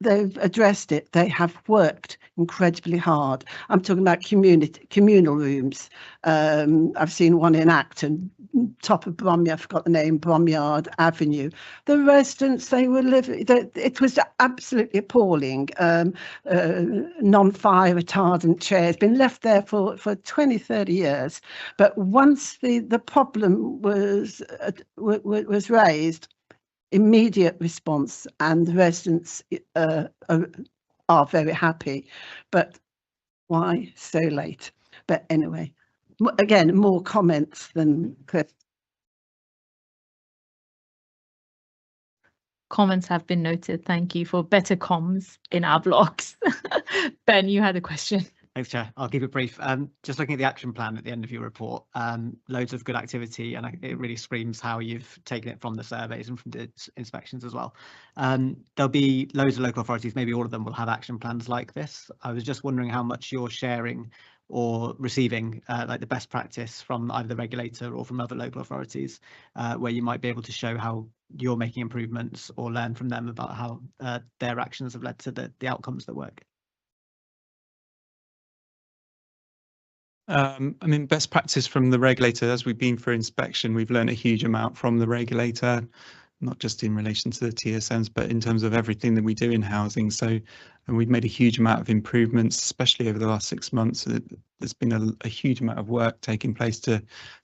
they've addressed it, they have worked incredibly hard. I'm talking about communal rooms. I've seen one in Acton, top of I forgot the name, Bromyard Avenue. The residents, they were living, it was absolutely appalling. Non-fire retardant chairs, been left there for 20, 30 years. But once the problem was raised, immediate response, and the residents are very happy. But why so late? But anyway, again, more comments than Chris.
Comments have been noted. Thank you for better comms in our blogs. Ben, you had a question.
Thanks, Chair. I'll keep it brief. Just looking at the action plan at the end of your report, loads of good activity, and it really screams how you've taken it from the surveys and from the inspections as well. There'll be loads of local authorities, maybe all of them will have action plans like this. I was just wondering how much you're sharing or receiving like the best practice from either the regulator or from other local authorities, where you might be able to show how you're making improvements or learn from them about how their actions have led to the outcomes that work.
I mean, best practice from the regulator, as we've been for inspection, we've learned a huge amount from the regulator, not just in relation to the TSMs, but in terms of everything that we do in housing. So, and we've made a huge amount of improvements, especially over the last 6 months. There's been a huge amount of work taking place to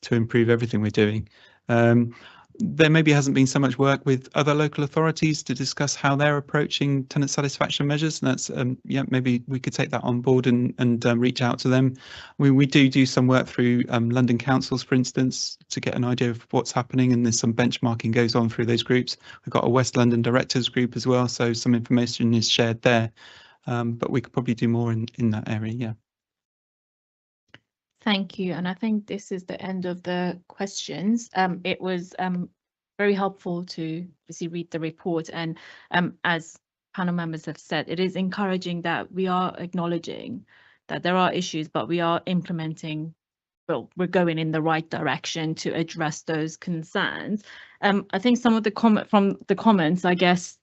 improve everything we're doing. There maybe hasn't been so much work with other local authorities to discuss how they're approaching tenant satisfaction measures. And that's, yeah, maybe we could take that on board and reach out to them. We do some work through London councils, for instance, to get an idea of what's happening. And there's some benchmarking goes on through those groups. We've got a West London directors group as well. So some information is shared there. But we could probably do more in that area, yeah.
Thank you. And I think this is the end of the questions. It was very helpful to obviously read the report. And as panel members have said, it is encouraging that we are acknowledging that there are issues, but we are implementing, well, we're going in the right direction to address those concerns. I think some of the comments, I guess,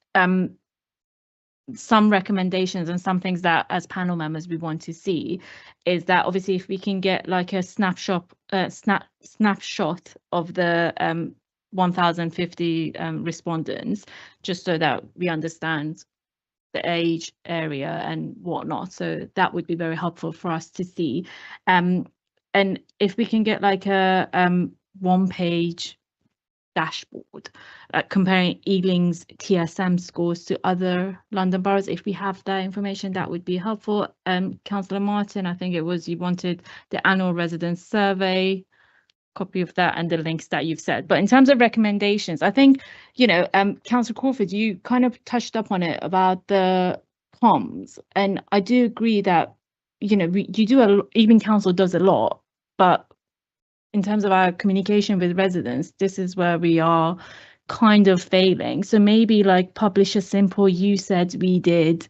some recommendations and some things that as panel members we want to see is that obviously if we can get like a snapshot of the 1050 respondents, just so that we understand the age, area and whatnot. So that would be very helpful for us to see. And if we can get like a 1-page dashboard comparing Ealing's TSM scores to other London boroughs, if we have that information, that would be helpful. Councillor Martin, I think it was you wanted the annual residence survey, copy of that and the links that you've said. But in terms of recommendations, I think, you know, Councillor Crawford, you kind of touched up on it about the comms, and I do agree that, you know, you do even council does a lot, but in terms of our communication with residents, this is where we are kind of failing. So maybe like publish a simple "you said we did"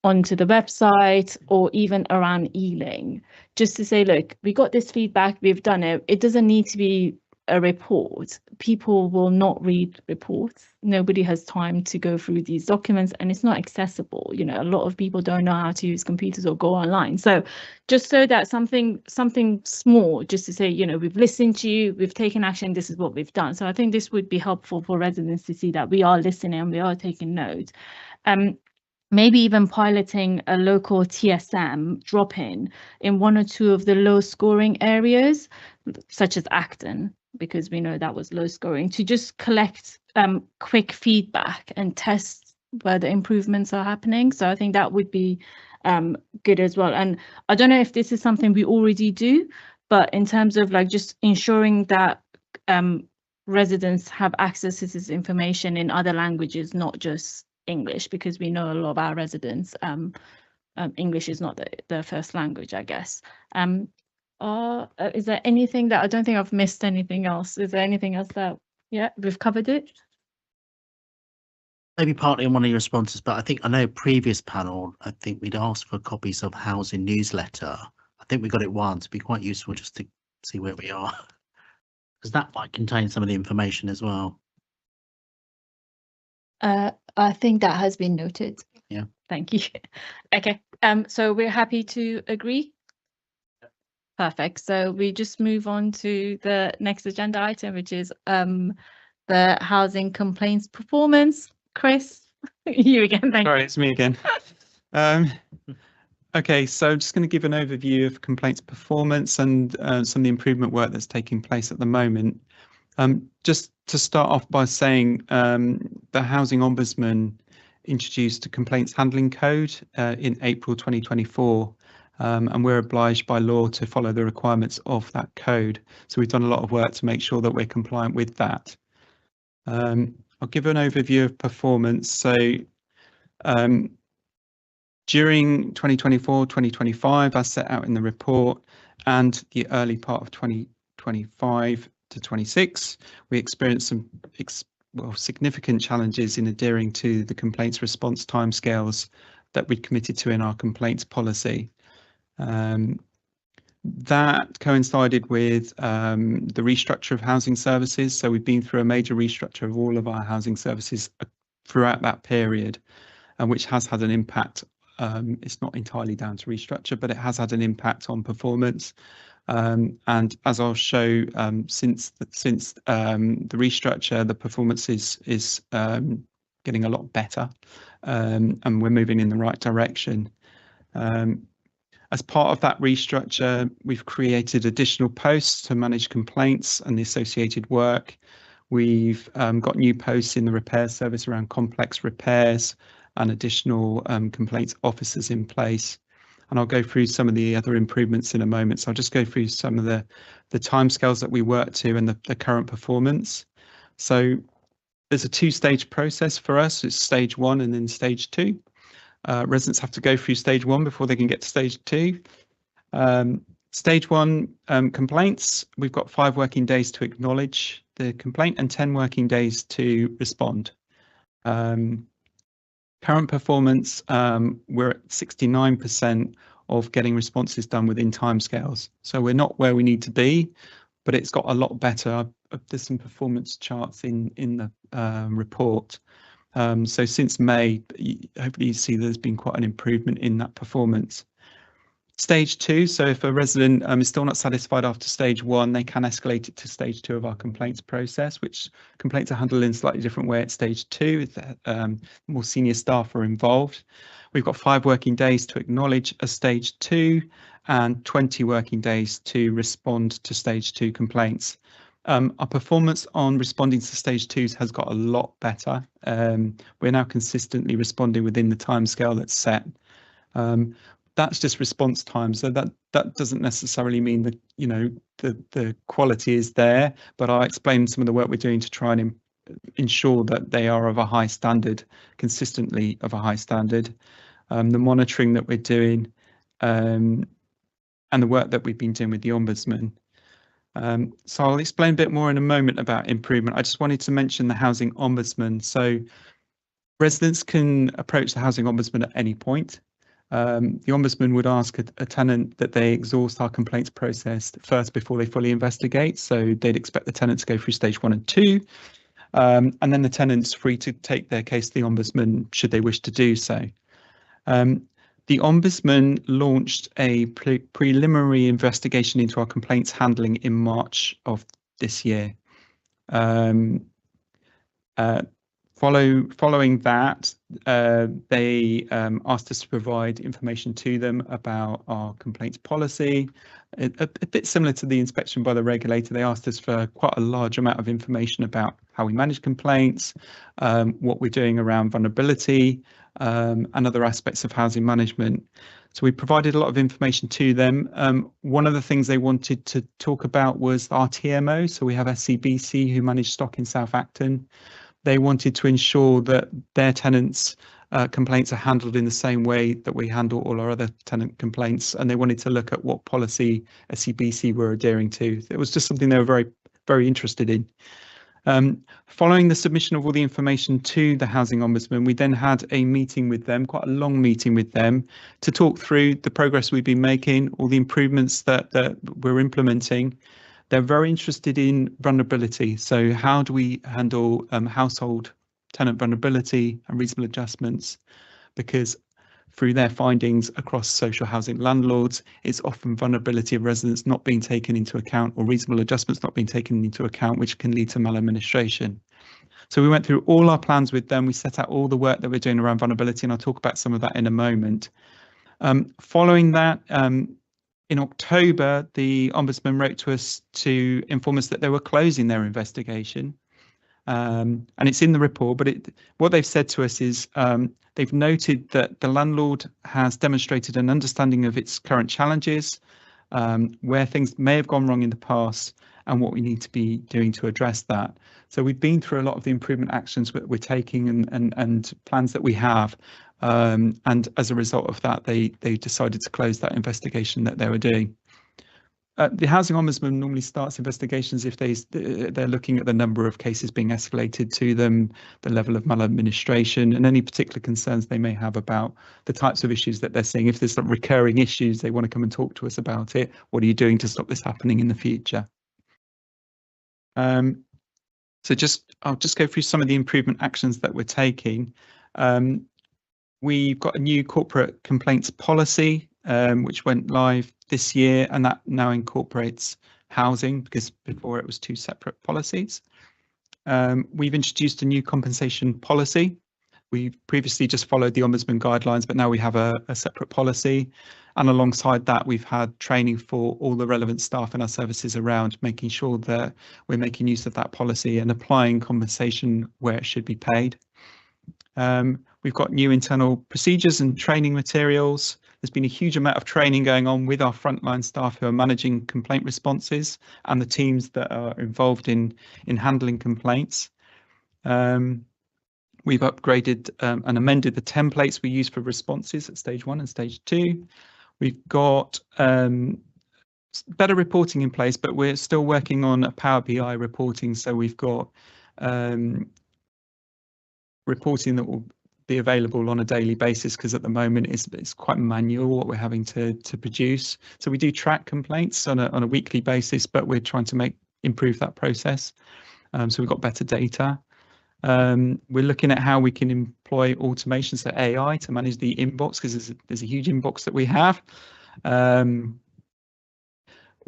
onto the website or even around Ealing, just to say, look, we got this feedback, we've done it. It doesn't need to be a report. People will not read reports. Nobody has time to go through these documents and it's not accessible. You know, a lot of people don't know how to use computers or go online. So just so that something small, just to say, you know, we've listened to you, we've taken action, this is what we've done. So I think this would be helpful for residents to see that we are listening and we are taking note. Maybe even piloting a local TSM drop-in in 1 or 2 of the low scoring areas, such as Acton, because we know that was low scoring, to just collect quick feedback and test where the improvements are happening. So I think that would be good as well. And I don't know if this is something we already do, but in terms of like just ensuring that residents have access to this information in other languages, not just English, because we know a lot of our residents, English is not their first language, I guess. Is there anything that I don't think I've missed anything else? Is there anything else that, yeah, we've covered it?
maybe partly on one of your responses, but I know previous panel, I think we'd asked for copies of housing newsletter. I think we got it once. It'd be quite useful just to see where we are, because that might contain some of the information as well.
I think that has been noted.
Yeah.
Thank you. Okay, so we're happy to agree? Perfect. So we just move on to the next agenda item, which is the housing complaints performance. Chris, you again. Thank
Sorry, it's me again. Okay, so I'm just going to give an overview of complaints performance and some of the improvement work that's taking place at the moment. Just to start off by saying the Housing Ombudsman introduced a complaints handling code in April 2024, and we're obliged by law to follow the requirements of that code. So we've done a lot of work to make sure that we're compliant with that. I'll give an overview of performance. So during 2024-2025, as set out in the report, and the early part of 2025 to 26, we experienced some significant challenges in adhering to the complaints response timescales that we'd committed to in our complaints policy. That coincided with the restructure of housing services. So we've been through a major restructure of all of our housing services throughout that period, which has had an impact. It's not entirely down to restructure, but it has had an impact on performance. And as I'll show, since the restructure, the performance is getting a lot better, and we're moving in the right direction. As part of that restructure, we've created additional posts to manage complaints and the associated work. We've got new posts in the repair service around complex repairs and additional complaints officers in place. And I'll go through some of the other improvements in a moment. So I'll just go through some of the timescales that we work to and the current performance. So there's a two-stage process for us. It's stage 1 and then stage 2. Residents have to go through stage 1 before they can get to stage 2. Stage 1 complaints, we've got 5 working days to acknowledge the complaint and 10 working days to respond. Current performance, we're at 69% of getting responses done within timescales. So we're not where we need to be, but it's got a lot better. There's some performance charts in the report. So since May, hopefully you see there's been quite an improvement in that performance. Stage 2, so if a resident is still not satisfied after stage 1, they can escalate it to stage 2 of our complaints process, which complaints are handled in a slightly different way at stage 2. More senior staff are involved. We've got 5 working days to acknowledge a stage 2 and 20 working days to respond to stage 2 complaints. Our performance on responding to stage 2s has got a lot better. We're now consistently responding within the timescale that's set. That's just response time, so that doesn't necessarily mean that the quality is there, but I'll explain some of the work we're doing to try and ensure that they are of a high standard, consistently of a high standard. The monitoring that we're doing, and the work that we've been doing with the Ombudsman. So I'll explain a bit more in a moment about improvement. I just wanted to mention the Housing Ombudsman. So residents can approach the Housing Ombudsman at any point. The Ombudsman would ask a tenant that they exhaust our complaints process first before they fully investigate. So they'd expect the tenant to go through stage 1 and 2. And then the tenant's free to take their case to the Ombudsman should they wish to do so. The Ombudsman launched a preliminary investigation into our complaints handling in March of this year. Following that, they asked us to provide information to them about our complaints policy. A bit similar to the inspection by the regulator, they asked us for quite a large amount of information about how we manage complaints, what we're doing around vulnerability, and other aspects of housing management. So we provided a lot of information to them. One of the things they wanted to talk about was our TMO. So we have SCBC who manage stock in South Acton. They wanted to ensure that their tenants' complaints are handled in the same way that we handle all our other tenant complaints, and they wanted to look at what policy SCBC were adhering to. It was just something they were very, very interested in. Following the submission of all the information to the Housing Ombudsman, we then had a meeting with them, quite a long meeting with them, to talk through the progress we've been making, all the improvements that we're implementing. They're very interested in vulnerability. So how do we handle household tenant vulnerability and reasonable adjustments? Because through their findings across social housing landlords, it's often vulnerability of residents not being taken into account or reasonable adjustments not being taken into account, which can lead to maladministration. So we went through all our plans with them. We set out all the work that we're doing around vulnerability, and I'll talk about some of that in a moment. Following that, in October, the Ombudsman wrote to us to inform us that they were closing their investigation. And it's in the report, but what they've said to us is they've noted that the landlord has demonstrated an understanding of its current challenges, where things may have gone wrong in the past, and what we need to be doing to address that. So we've been through a lot of the improvement actions that we're taking and plans that we have. And as a result of that, they decided to close that investigation that they were doing. The Housing Ombudsman normally starts investigations if they're looking at the number of cases being escalated to them, the level of maladministration, and any particular concerns they may have about the types of issues that they're seeing. If there's some recurring issues, they want to come and talk to us about it. What are you doing to stop this happening in the future? So I'll just go through some of the improvement actions that we're taking. We've got a new corporate complaints policy, which went live this year, and that now incorporates housing, because before it was two separate policies. We've introduced a new compensation policy. We previously just followed the Ombudsman guidelines, but now we have a separate policy. And alongside that, we've had training for all the relevant staff in our services around making sure that we're making use of that policy and applying compensation where it should be paid. We've got new internal procedures and training materials. There's been a huge amount of training going on with our frontline staff who are managing complaint responses and the teams that are involved in handling complaints. We've upgraded and amended the templates we use for responses at stage 1 and stage 2. We've got better reporting in place, but we're still working on a Power BI reporting. So we've got reporting that will be available on a daily basis, because at the moment it's quite manual what we're having to produce. So we do track complaints on a weekly basis, but we're trying to improve that process. So we've got better data. We're looking at how we can employ automation, so AI, to manage the inbox, because there's a huge inbox that we have.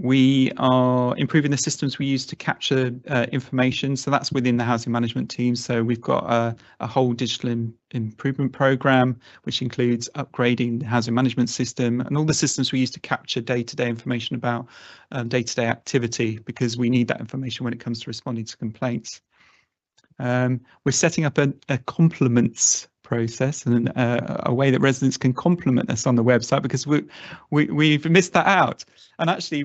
We are improving the systems we use to capture information. So that's within the housing management team. So we've got a whole digital improvement program, which includes upgrading the housing management system and all the systems we use to capture day-to-day information about day-to-day activity, because we need that information when it comes to responding to complaints. We're setting up a compliments process and a way that residents can compliment us on the website, because we've missed that out. And actually,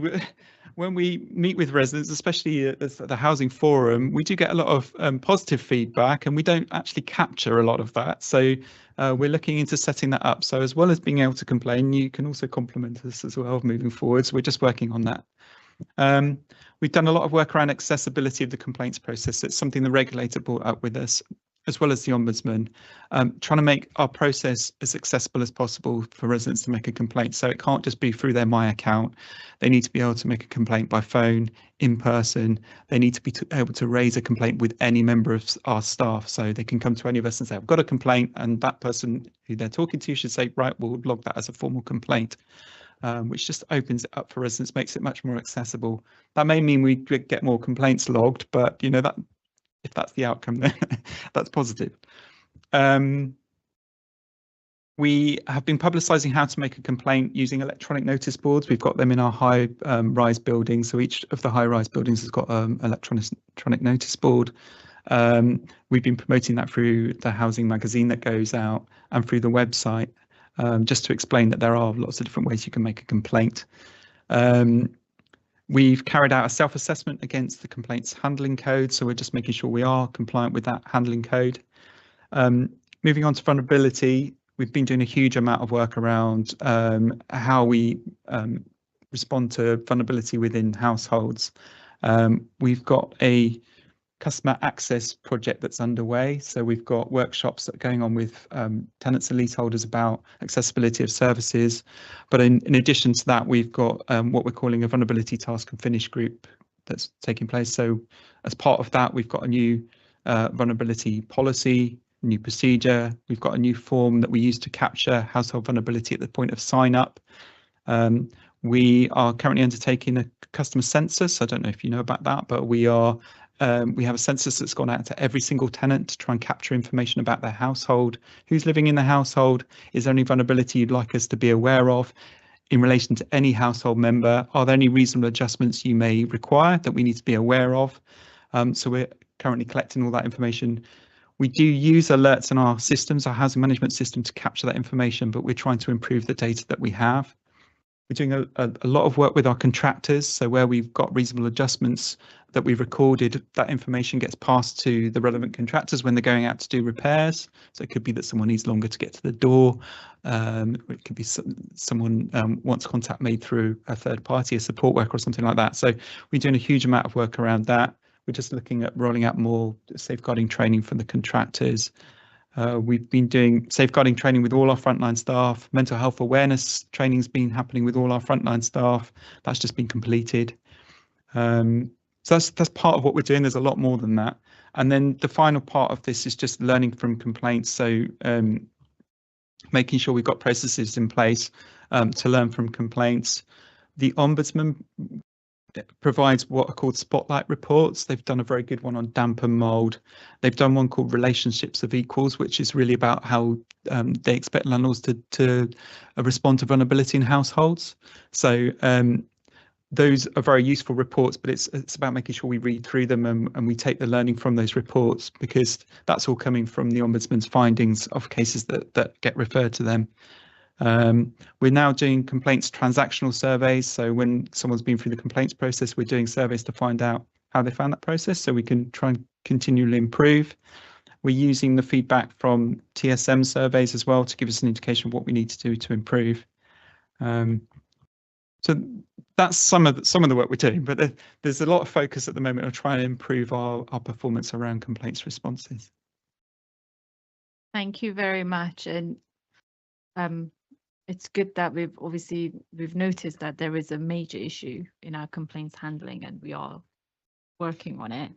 when we meet with residents, especially at the Housing Forum, we do get a lot of positive feedback, and we don't actually capture a lot of that. So we're looking into setting that up. So as well as being able to complain, you can also compliment us as well moving forward. So we're just working on that. We've done a lot of work around accessibility of the complaints process. It's something the regulator brought up with us, as well as the Ombudsman, trying to make our process as accessible as possible for residents to make a complaint. So it can't just be through their My Account. They need to be able to make a complaint by phone, in person. They need to be able to raise a complaint with any member of our staff. So they can come to any of us and say, I've got a complaint, and that person who they're talking to should say, right, we'll log that as a formal complaint. Which just opens it up for residents, makes it much more accessible. That may mean we get more complaints logged, but you know, that if that's the outcome, then that's positive. We have been publicising how to make a complaint using electronic notice boards. We've got them in our high-rise buildings. So each of the high-rise buildings has got an electronic notice board. We've been promoting that through the housing magazine that goes out and through the website. Just to explain that there are lots of different ways you can make a complaint. We've carried out a self-assessment against the complaints handling code, so we're just making sure we are compliant with that handling code. Moving on to vulnerability, we've been doing a huge amount of work around how we respond to vulnerability within households. We've got a customer access project that's underway. So we've got workshops that are going on with tenants and leaseholders about accessibility of services. But in addition to that, we've got what we're calling a vulnerability task and finish group that's taking place. So as part of that, we've got a new vulnerability policy, new procedure. We've got a new form that we use to capture household vulnerability at the point of sign up. We are currently undertaking a customer census. I don't know if you know about that, but we have a census that's gone out to every single tenant to try and capture information about their household, who's living in the household, is there any vulnerability you'd like us to be aware of in relation to any household member, are there any reasonable adjustments you may require that we need to be aware of? So we're currently collecting all that information. We do use alerts in our systems, our housing management system, to capture that information, but we're trying to improve the data that we have. We're doing a lot of work with our contractors. So where we've got reasonable adjustments that we've recorded, that information gets passed to the relevant contractors when they're going out to do repairs. So it could be that someone needs longer to get to the door. It could be someone wants contact made through a third party, a support worker or something like that. So we're doing a huge amount of work around that. We're just looking at rolling out more safeguarding training for the contractors. We've been doing safeguarding training with all our frontline staff. Mental health awareness training's been happening with all our frontline staff. That's just been completed. So that's part of what we're doing. There's a lot more than that. And then the final part of this is just learning from complaints. So making sure we've got processes in place to learn from complaints. The Ombudsman provides what are called spotlight reports. They've done a very good one on damp and mold. They've done one called relationships of equals, which is really about how they expect landlords to respond to vulnerability in households. So those are very useful reports, but it's about making sure we read through them and we take the learning from those reports, because that's all coming from the Ombudsman's findings of cases that get referred to them. We're now doing complaints transactional surveys. So when someone's been through the complaints process, we're doing surveys to find out how they found that process so we can try and continually improve. We're using the feedback from TSM surveys as well to give us an indication of what we need to do to improve. So that's some of the work we're doing, but there's a lot of focus at the moment on trying to improve our performance around complaints responses.
Thank you very much. And it's good that we've noticed that there is a major issue in our complaints handling, and we are working on it.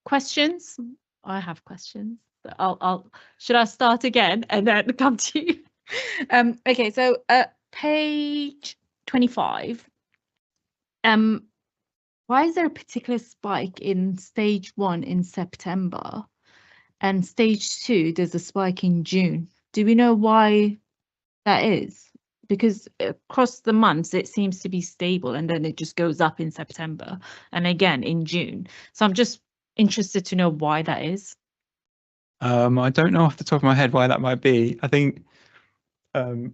Questions? I have questions. Should I start again and then come to you? Okay, so page 25. Why is there a particular spike in stage 1 in September and stage 2 there's a spike in June? Do we know why that is? Because across the months it seems to be stable, and then it just goes up in September and again in June. So I'm just interested to know why that is.
I don't know off the top of my head why that might be. I think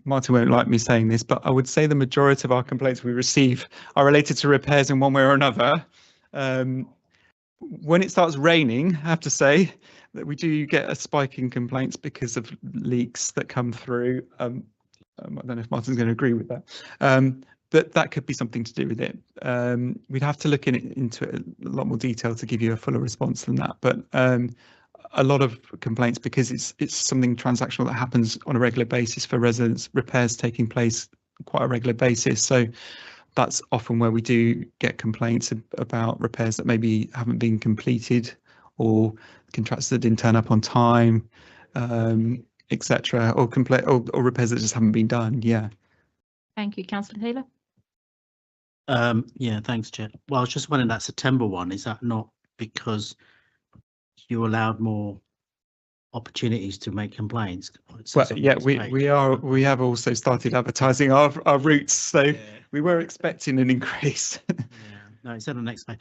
Martin won't like me saying this, but I would say the majority of our complaints we receive are related to repairs in one way or another. When it starts raining, I have to say that we do get a spike in complaints because of leaks that come through. I don't know if Martin's going to agree with that. But that could be something to do with it. We'd have to look into it in a lot more detail to give you a fuller response than that. But a lot of complaints, because it's something transactional that happens on a regular basis for residents, repairs taking place quite a regular basis. So that's often where we do get complaints about repairs that maybe haven't been completed, or contractors that didn't turn up on time, etc., or repairs that just haven't been done. Yeah.
Thank you, Councillor Taylor.
Yeah, thanks, Chair. Well, I was just wondering, that September one, is that not because you allowed more opportunities to make complaints?
Well, yeah, we have also started advertising our routes, so yeah. We were expecting an increase.
Yeah, no, it's on the next page.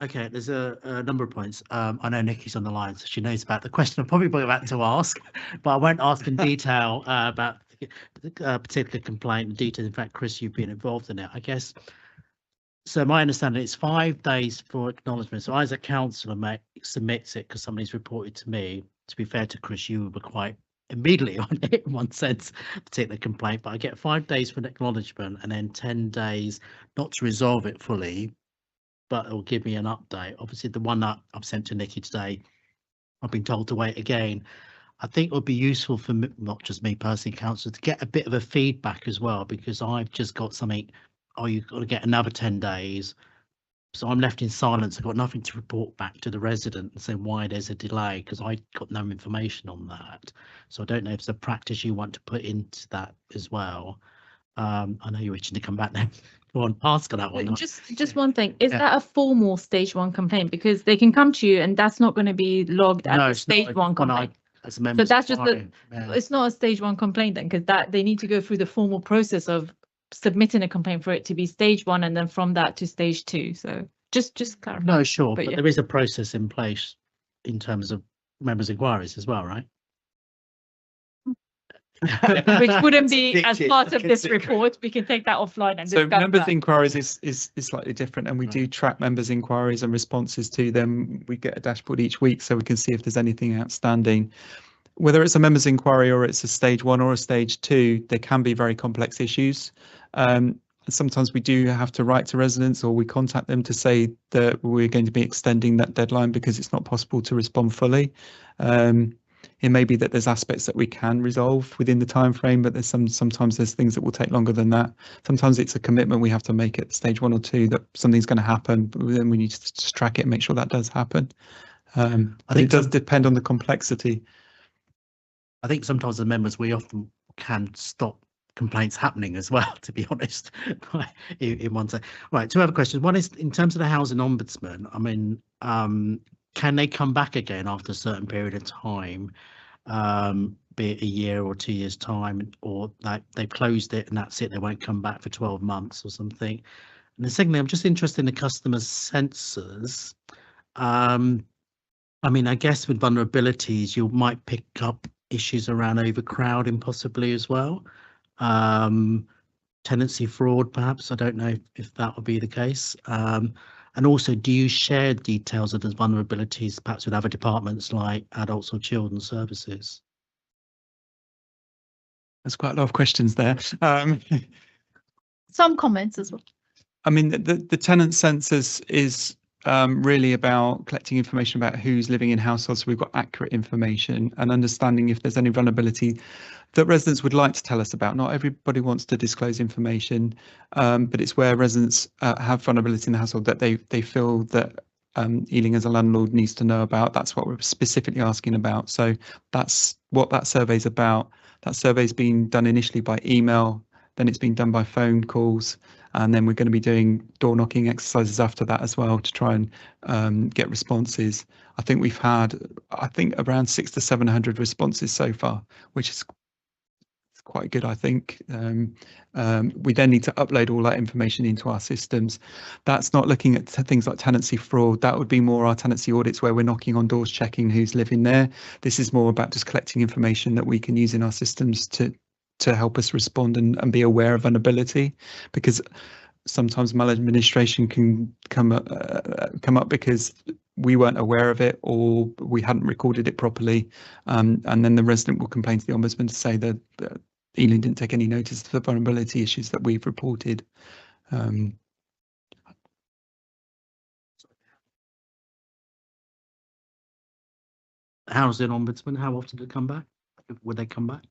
Okay, there's a number of points. I know Nikki's on the line, so she knows about the question I'm probably about to ask, but I won't ask in detail about the particular complaint in detail. In fact, Chris, you've been involved in it, I guess. So my understanding is 5 days for acknowledgement. So I, as a councillor, submits it because somebody's reported to me. To be fair to Chris, you were quite immediately on it in one sense, particular complaint, but I get 5 days for an acknowledgement and then 10 days not to resolve it fully. but it will give me an update. Obviously, the one that I've sent to Nikki today, I've been told to wait again. I think it would be useful for me, not just me personally, council, to get a bit of a feedback as well, because I've just got something, oh, you've got to get another 10 days. So I'm left in silence. I've got nothing to report back to the resident and say why there's a delay, because I got no information on that. So I don't know if it's a practice you want to put into that as well. I know you're itching to come back now. Go on, ask her that one.
Just one thing, is
Yeah.
that a formal stage 1 complaint? Because they can come to you and that's not going to be logged as
No,
a
it's not.
stage
It's
1
when I-
complaint.
as a member.
So that's just the,
Yeah.
it's not a stage 1 complaint then, because that they need to go through the formal process of submitting a complaint for it to be stage 1 and then from that to stage 2. So just clarify.
No, sure,
But
but
yeah.
there is a process in place in terms of members' inquiries as well, right?
Which wouldn't be as
Predicted.
part
I
of
can
this
see.
report. We can take that offline and
So
discuss
members'
that.
inquiries is slightly different, and we do
Right.
track members' inquiries and responses to them. We get a dashboard each week so we can see if there's anything outstanding. Whether it's a members' inquiry or it's a stage 1 or a stage 2, there can be very complex issues. And sometimes we do have to write to residents, or we contact them to say that we're going to be extending that deadline because it's not possible to respond fully. It may be that there's aspects that we can resolve within the time frame, but there's sometimes there's things that will take longer than that. Sometimes it's a commitment we have to make at stage 1 or 2 that something's going to happen, but then we need to just track it and make sure that does happen. I
think
think it does
some-
depend on the complexity.
I think sometimes the members, we often can stop complaints happening as well, to be honest, in one say. Right, 2 other questions. One is in terms of the housing ombudsman, I mean, can they come back again after a certain period of time, be it a year or 2 years time, or like they've closed it and that's it, they won't come back for 12 months or something? And the secondly, I'm just interested in the customer sensors. I mean, I guess with vulnerabilities, you might pick up issues around overcrowding possibly as well. Tenancy fraud, perhaps. I don't know if that would be the case. And also, do you share details of those vulnerabilities, perhaps with other departments like adults or children's services?
There's quite a lot of questions there.
Some comments as well.
I mean, the tenant census is really about collecting information about who's living in households, so we've got accurate information and understanding if there's any vulnerability that residents would like to tell us about. Not everybody wants to disclose information, but it's where residents have vulnerability in the household that they feel that Ealing as a landlord needs to know about. That's what we're specifically asking about. So that's what that survey's about. That survey's been done initially by email, then it's been done by phone calls, and then we're going to be doing door knocking exercises after that as well to try and get responses. I think we've had, around 600 to 700 responses so far, which is quite good, I think. We then need to upload all that information into our systems. That's not looking at things like tenancy fraud. That would be more our tenancy audits where we're knocking on doors, checking who's living there. This is more about just collecting information that we can use in our systems to help us respond and be aware of vulnerability, because sometimes maladministration can come up because we weren't aware of it or we hadn't recorded it properly, and then the resident will complain to the ombudsman to say that Ealing didn't take any notice of the vulnerability issues that we've reported.
Housing ombudsman, how often do they come back? Would they come back?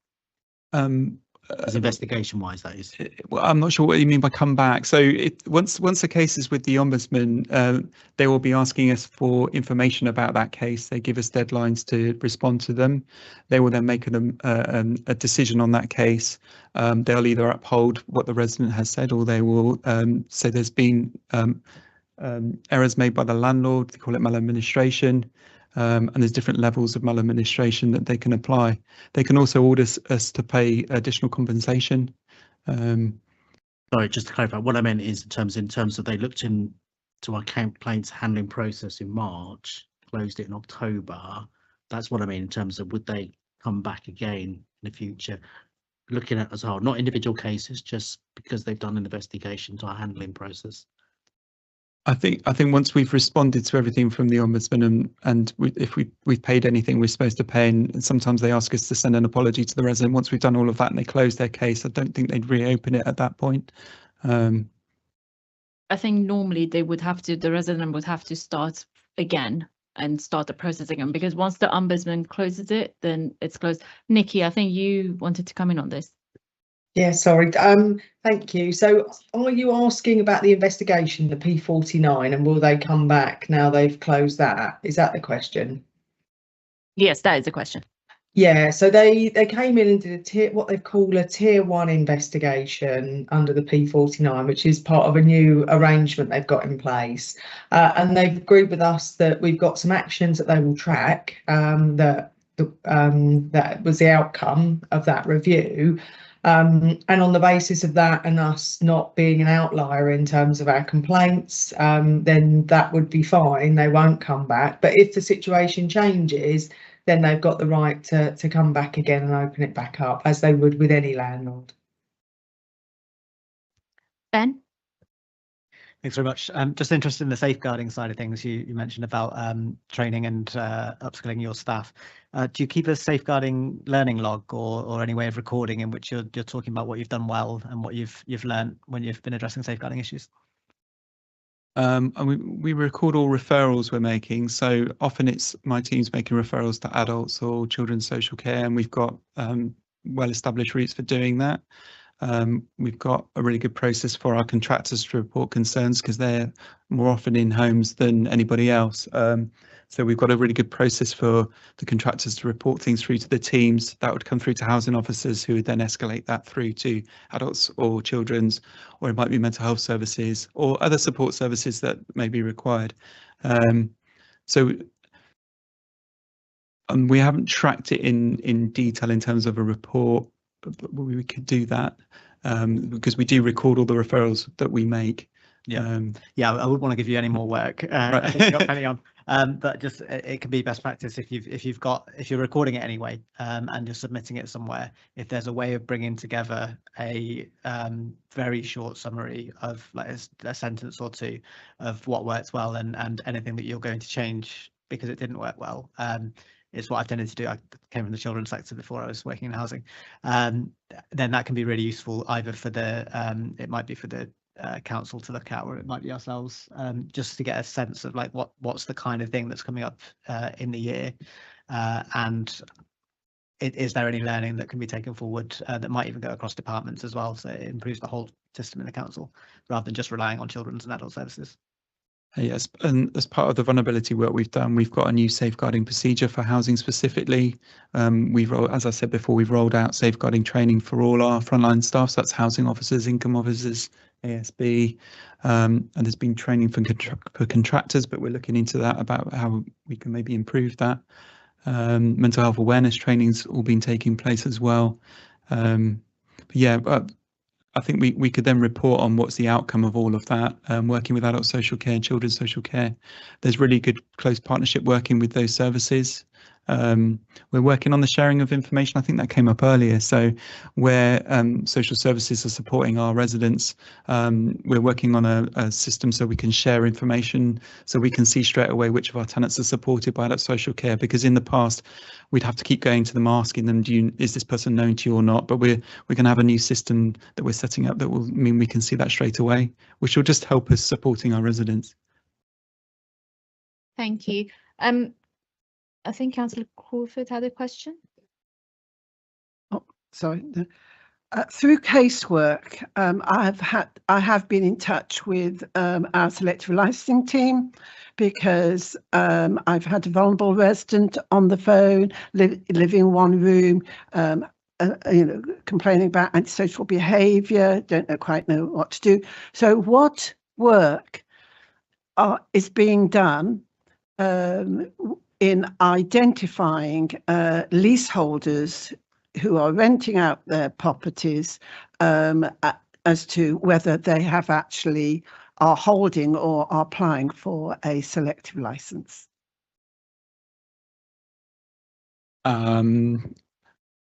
As investigation wise, that is.
Well, I'm not sure what you mean by come back. So once the case is with the ombudsman, they will be asking us for information about that case. They give us deadlines to respond to them. They will then make a decision on that case. They'll either uphold what the resident has said, or they will say there's been errors made by the landlord. They call it maladministration. And there's different levels of maladministration that they can apply. They can also order us to pay additional compensation.
Sorry, just to clarify, what I meant is in terms of they looked into our complaints handling process in March, closed it in October. That's what I mean in terms of would they come back again in the future, looking at as a whole, not individual cases, just because they've done an investigation to our handling process.
I think once we've responded to everything from the ombudsman and if we've paid anything we're supposed to pay, and sometimes they ask us to send an apology to the resident. Once we've done all of that and they close their case, I don't think they'd reopen it at that point.
I think normally they would have to, the resident would have to start again and start the process again, because once the ombudsman closes it, then it's closed. Nikki, I think you wanted to come in on this.
Yeah, sorry. Thank you. So are you asking about the investigation, the P49, and will they come back now they've closed that? Is that the question?
Yes, that is a question.
Yeah, so they came in and did what they call a tier 1 investigation under the P49, which is part of a new arrangement they've got in place. And they've agreed with us that we've got some actions that they will track, that was the outcome of that review. And on the basis of that and us not being an outlier in terms of our complaints, then that would be fine. They won't come back. But if the situation changes, then they've got the right to come back again and open it back up, as they would with any landlord.
Ben?
Thanks very much. Just interested in the safeguarding side of things. You mentioned about training and upskilling your staff. Do you keep a safeguarding learning log or any way of recording in which you're talking about what you've done well and what you've learned when you've been addressing safeguarding issues?
And we record all referrals we're making. So often it's my team's making referrals to adults or children's social care, and we've got well-established routes for doing that. We've got a really good process for our contractors to report concerns because they're more often in homes than anybody else. So we've got a really good process for the contractors to report things through to the teams. That would come through to housing officers, who would then escalate that through to adults or children's, or it might be mental health services or other support services that may be required. So we haven't tracked it in detail in terms of a report, but we could do that because we do record all the referrals that we make.
Yeah, I wouldn't want to give you any more work. I think you've got plenty on. But just it can be best practice if you're recording it anyway, and you're submitting it somewhere. If there's a way of bringing together a very short summary of like a sentence or two of what works well and anything that you're going to change because it didn't work well, is what I've tended to do. I came from the children's sector before I was working in housing. Then that can be really useful either for the it might be for the council to look at, or it might be ourselves, just to get a sense of like what's the kind of thing that's coming up in the year, and is there any learning that can be taken forward that might even go across departments as well, so it improves the whole system in the council rather than just relying on children's and adult services.
Yes, and as part of the vulnerability work we've done, we've got a new safeguarding procedure for housing specifically. As I said before, we've rolled out safeguarding training for all our frontline staff. So that's housing officers, income officers, ASB, and there's been training for contractors, but we're looking into that about how we can maybe improve that. Mental health awareness training's all been taking place as well. I think we could then report on what's the outcome of all of that, working with adult social care and children's social care. There's really good close partnership working with those services. We're working on the sharing of information. I think that came up earlier. So where social services are supporting our residents, we're working on a system so we can share information, so we can see straight away which of our tenants are supported by that social care. Because in the past, we'd have to keep going to them, asking them, is this person known to you or not? But we're going to have a new system that we're setting up that will mean we can see that straight away, which will just help us supporting our residents.
Thank you. I think Councillor Crawford had a question.
Oh, sorry. Through casework, I have been in touch with our selective licensing team, because I've had a vulnerable resident on the phone, living in one room, complaining about antisocial behaviour, don't quite know what to do. So what work is being done in identifying leaseholders who are renting out their properties as to whether they have actually are holding or are applying for a selective license?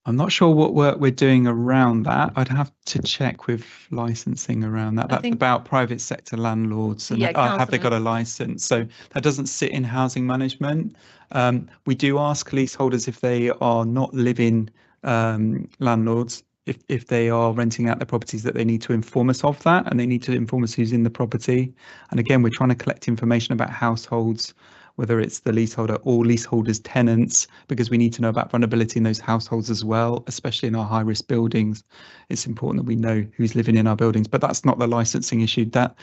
I'm not sure what work we're doing around that. I'd have to check with licensing around that. That's about private sector landlords and have they got a license? So that doesn't sit in housing management. We do ask leaseholders if they are not living landlords if they are renting out their properties, that they need to inform us of that, and they need to inform us who's in the property. And again, we're trying to collect information about households, whether it's the leaseholder or leaseholders' tenants, because we need to know about vulnerability in those households as well, especially in our high-risk buildings. It's important that we know who's living in our buildings, but that's not the licensing issue. That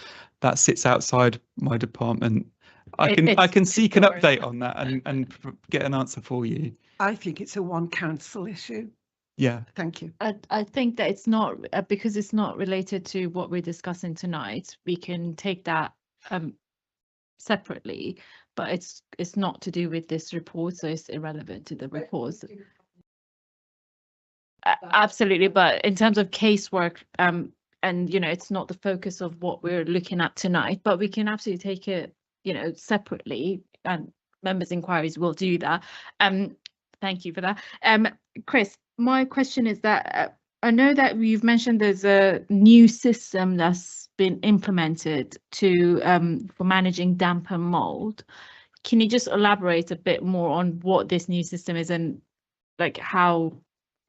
sits outside my department. I can seek an
yours.
update on that and get an answer for you.
I think it's a one council issue.
Yeah.
Thank you.
I think that it's not because it's not related to what we're discussing tonight. We can take that separately, but it's not to do with this report, so it's irrelevant to the reports. Absolutely, but in terms of casework, and it's not the focus of what we're looking at tonight, but we can absolutely take it, separately, and members' inquiries will do that. Thank you for that. Chris, my question is that I know that you've mentioned there's a new system that's been implemented to for managing damp and mold. Can you just elaborate a bit more on what this new system is and like how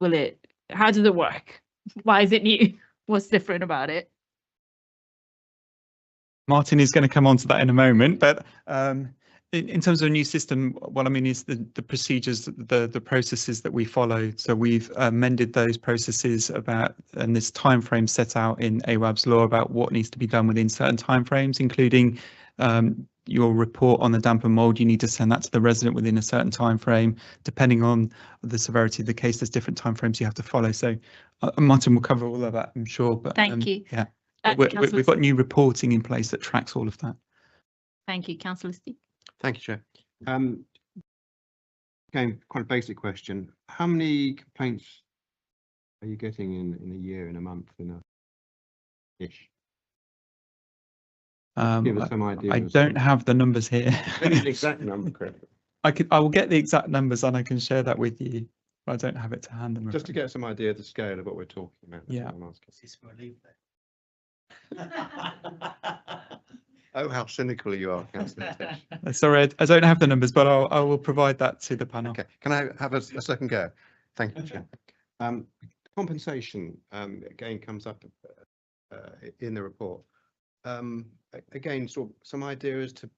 does it work? Why is it new? What's different about it?
Martin is going to come on to that in a moment, but in terms of a new system, what I mean is the procedures, the processes that we follow. So we've amended those processes and this time frame set out in AWAB's law about what needs to be done within certain time frames, including your report on the damp and mold. You need to send that to the resident within a certain time frame. Depending on the severity of the case, there's different time frames you have to follow. So Martin will cover all of that, I'm sure. But
Thank you.
Yeah,
Councillor
we've got new reporting in place that tracks all of that.
Thank you, Councillor Steve.
Thank you, Chair. Again, quite a basic question. How many complaints are you getting in a year, in a month, in a ish? Give us some idea.
I don't have the numbers here.
Maybe the exact number, Chris.
I will get the exact numbers and I can share that with you. But I don't have it to hand.
Just to get some idea of the scale of what we're talking about. That's
Yeah.
what I'm asking. Oh, how cynical you are, Councillor Tish.
Sorry, I don't have the numbers, but I will provide that to the panel.
Okay, can I have a second go? Thank you, Chair. Compensation again comes up in the report. Again, sort of some idea as to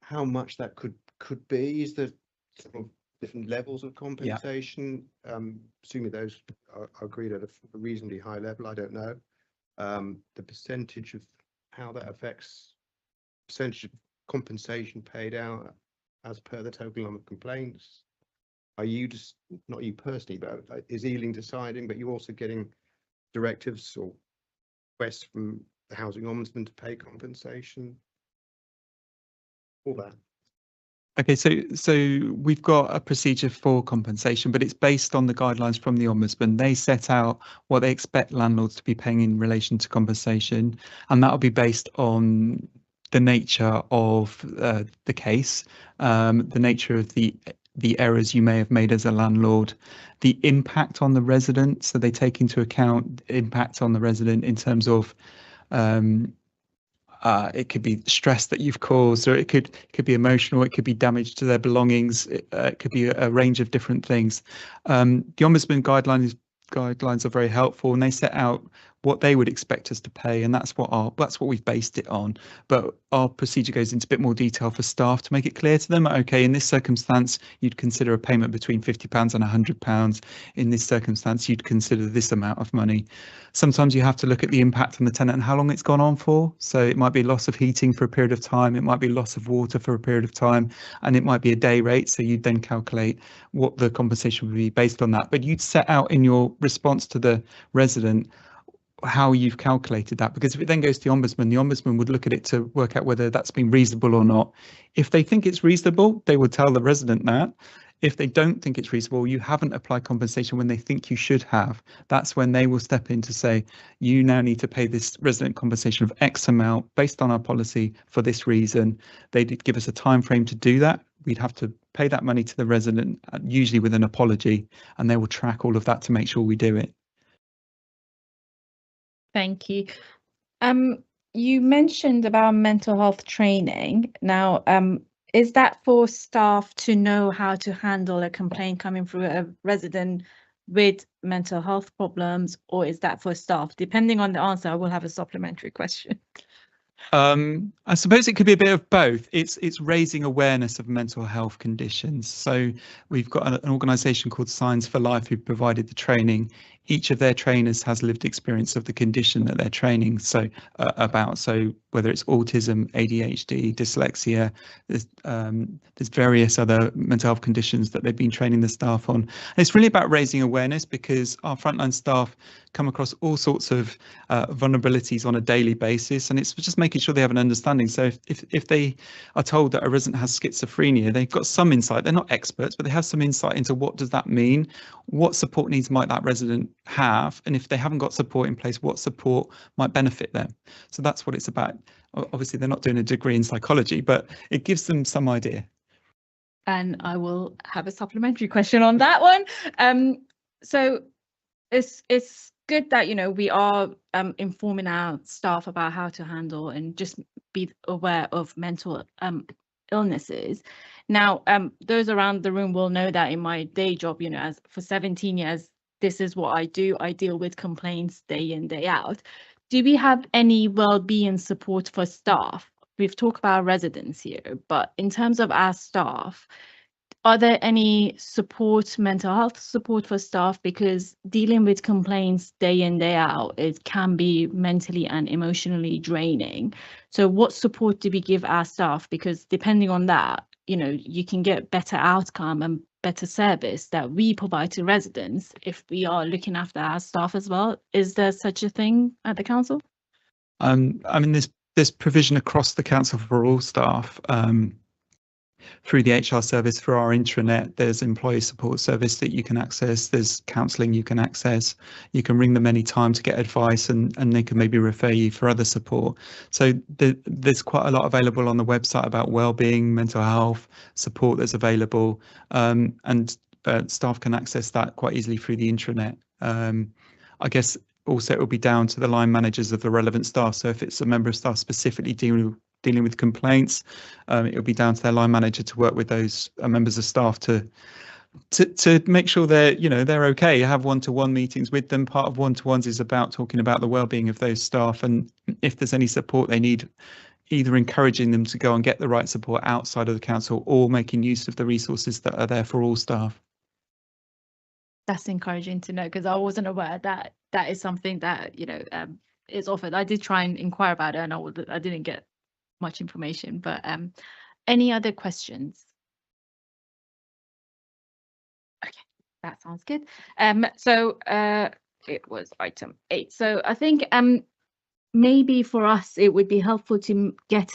how much that could be. Is there sort of different levels of compensation? Assuming those are agreed at a reasonably high level, I don't know. The percentage of how that affects percentage of compensation paid out as per the total number of complaints. Are you just, not you personally, but is Ealing deciding, but you're also getting directives or requests from the Housing Ombudsman to pay compensation? All that.
Okay, so we've got a procedure for compensation, but it's based on the guidelines from the Ombudsman. They set out what they expect landlords to be paying in relation to compensation, and that will be based on the nature of the case, the nature of the errors you may have made as a landlord, the impact on the resident. So they take into account impact on the resident in terms of it could be stress that you've caused, or it could be emotional, it could be damage to their belongings, it could be a range of different things. The Ombudsman guidelines are very helpful, and they set out what they would expect us to pay, and that's what we've based it on. But our procedure goes into a bit more detail for staff to make it clear to them, okay, in this circumstance you'd consider a payment between £50 and £100. In this circumstance you'd consider this amount of money. Sometimes you have to look at the impact on the tenant and how long it's gone on for. So it might be loss of heating for a period of time, it might be loss of water for a period of time, and it might be a day rate. So you'd then calculate what the compensation would be based on that. But you'd set out in your response to the resident how you've calculated that, because if it then goes to the Ombudsman would look at it to work out whether that's been reasonable or not. If they think it's reasonable, they would tell the resident that. If they don't think it's reasonable, you haven't applied compensation when they think you should have, that's when they will step in to say, you now need to pay this resident compensation of X amount based on our policy for this reason. They did give us a time frame to do that. We'd have to pay that money to the resident, usually with an apology, and they will track all of that to make sure we do it.
Thank you. You mentioned about mental health training. Now, is that for staff to know how to handle a complaint coming through a resident with mental health problems, or is that for staff? Depending on the answer, I will have a supplementary question.
I suppose it could be a bit of both. It's raising awareness of mental health conditions. So we've got an organisation called Signs for Life who provided the training. Each of their trainers has lived experience of the condition that they're training about. So whether it's autism, ADHD, dyslexia, there's various other mental health conditions that they've been training the staff on. And it's really about raising awareness, because our frontline staff come across all sorts of vulnerabilities on a daily basis, and it's just making sure they have an understanding. So if they are told that a resident has schizophrenia, they've got some insight. They're not experts, but they have some insight into what does that mean, what support needs might that resident have, and if they haven't got support in place, what support might benefit them. So that's what it's about. Obviously, they're not doing a degree in psychology, but it gives them some idea.
And I will have a supplementary question on that one. So it's good that, you know, we are informing our staff about how to handle and just be aware of mental illnesses. Now, those around the room will know that in my day job, you know, as for 17 years, this is what I do. I deal with complaints day in, day out. Do we have any well-being support for staff? We've talked about residents here, but in terms of our staff, are there any support, mental health support for staff? Because dealing with complaints day in, day out, it can be mentally and emotionally draining. So what support do we give our staff? Because depending on that, you know, you can get better outcome and better service that we provide to residents if we are looking after our staff as well. Is there such a thing at the council?
I mean, there's provision across the council for all staff. Through the HR service, through our intranet, there's employee support service that you can access. There's counselling you can access. You can ring them anytime to get advice, and they can maybe refer you for other support. So there's quite a lot available on the website about wellbeing, mental health support that's available, and staff can access that quite easily through the intranet. I guess also it will be down to the line managers of the relevant staff. So if it's a member of staff specifically dealing with complaints, it'll be down to their line manager to work with those members of staff to make sure they're okay. Have one-to-one meetings with them. Part of one-to-ones is about talking about the well-being of those staff, and if there's any support they need, either encouraging them to go and get the right support outside of the council, or making use of the resources that are there for all staff.
That's encouraging to know, because I wasn't aware that that is something that, you know, is offered. I did try and inquire about it, and I didn't get much information. But any other questions? Okay, that sounds good. So it was item 8. So I think maybe for us it would be helpful to get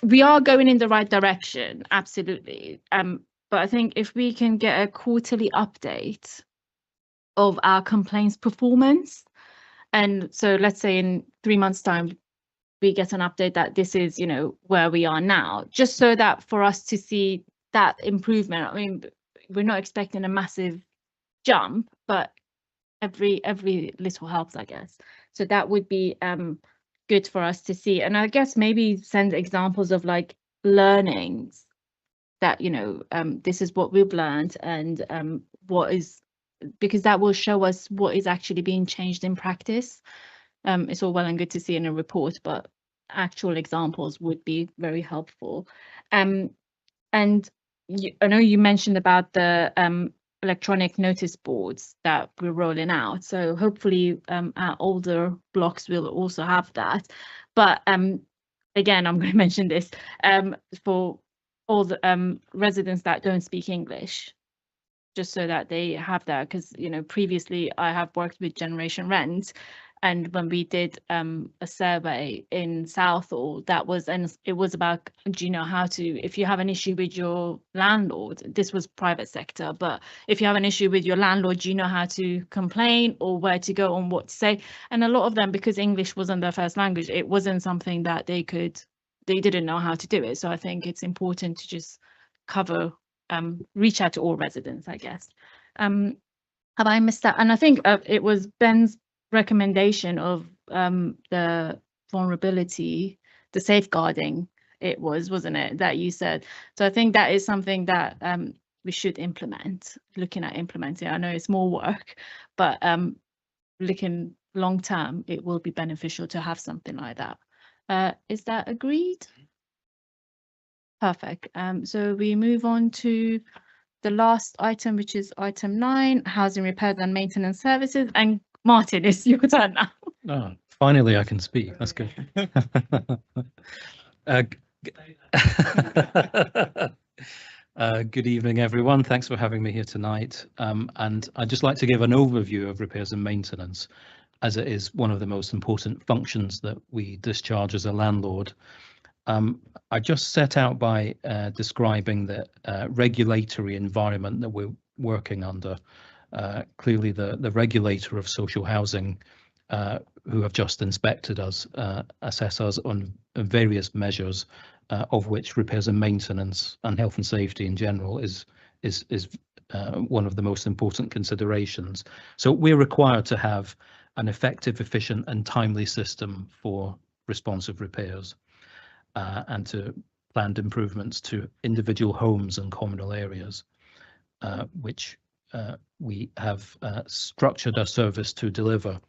we are going in the right direction, absolutely. But I think if we can get a quarterly update of our complaints performance, and so let's say in 3 months' time we get an update that this is, you know, where we are now, just so that for us to see that improvement. I mean, we're not expecting a massive jump, but every little helps, I guess. So that would be good for us to see. And I guess maybe send examples of like learnings that, you know, this is what we've learned, and what is, because that will show us what is actually being changed in practice. It's all well and good to see in a report, but actual examples would be very helpful. And I know you mentioned about the electronic notice boards that we're rolling out. So hopefully our older blocks will also have that. But again, I'm going to mention this for all the residents that don't speak English, just so that they have that, because, you know, previously I have worked with Generation Rent, and when we did a survey in Southall, that was, and it was about, do you know how to, if you have an issue with your landlord, this was private sector, but if you have an issue with your landlord, do you know how to complain or where to go and what to say? And a lot of them, because English wasn't their first language, it wasn't something that they didn't know how to do it. So I think it's important to just cover, reach out to all residents, I guess. Have I missed that? And I think it was Ben's recommendation of the vulnerability, the safeguarding, wasn't it, that you said? So I think that is something that we should implement, looking at implementing. I know it's more work, but looking long term, it will be beneficial to have something like that. Is that agreed? Perfect. So we move on to the last item, which is item 9, housing repairs and maintenance services. And Martin, it's your turn now.
Oh, finally I can speak. That's good. Good evening, everyone. Thanks for having me here tonight. And I'd just like to give an overview of repairs and maintenance, as it is one of the most important functions that we discharge as a landlord. I just set out by describing the regulatory environment that we're working under. Clearly, the regulator of social housing, who have just inspected us, assess us on various measures, of which repairs and maintenance and health and safety in general is one of the most important considerations. So we're required to have an effective, efficient and timely system for responsive repairs, and to planned improvements to individual homes and communal areas, which we have structured our service to deliver.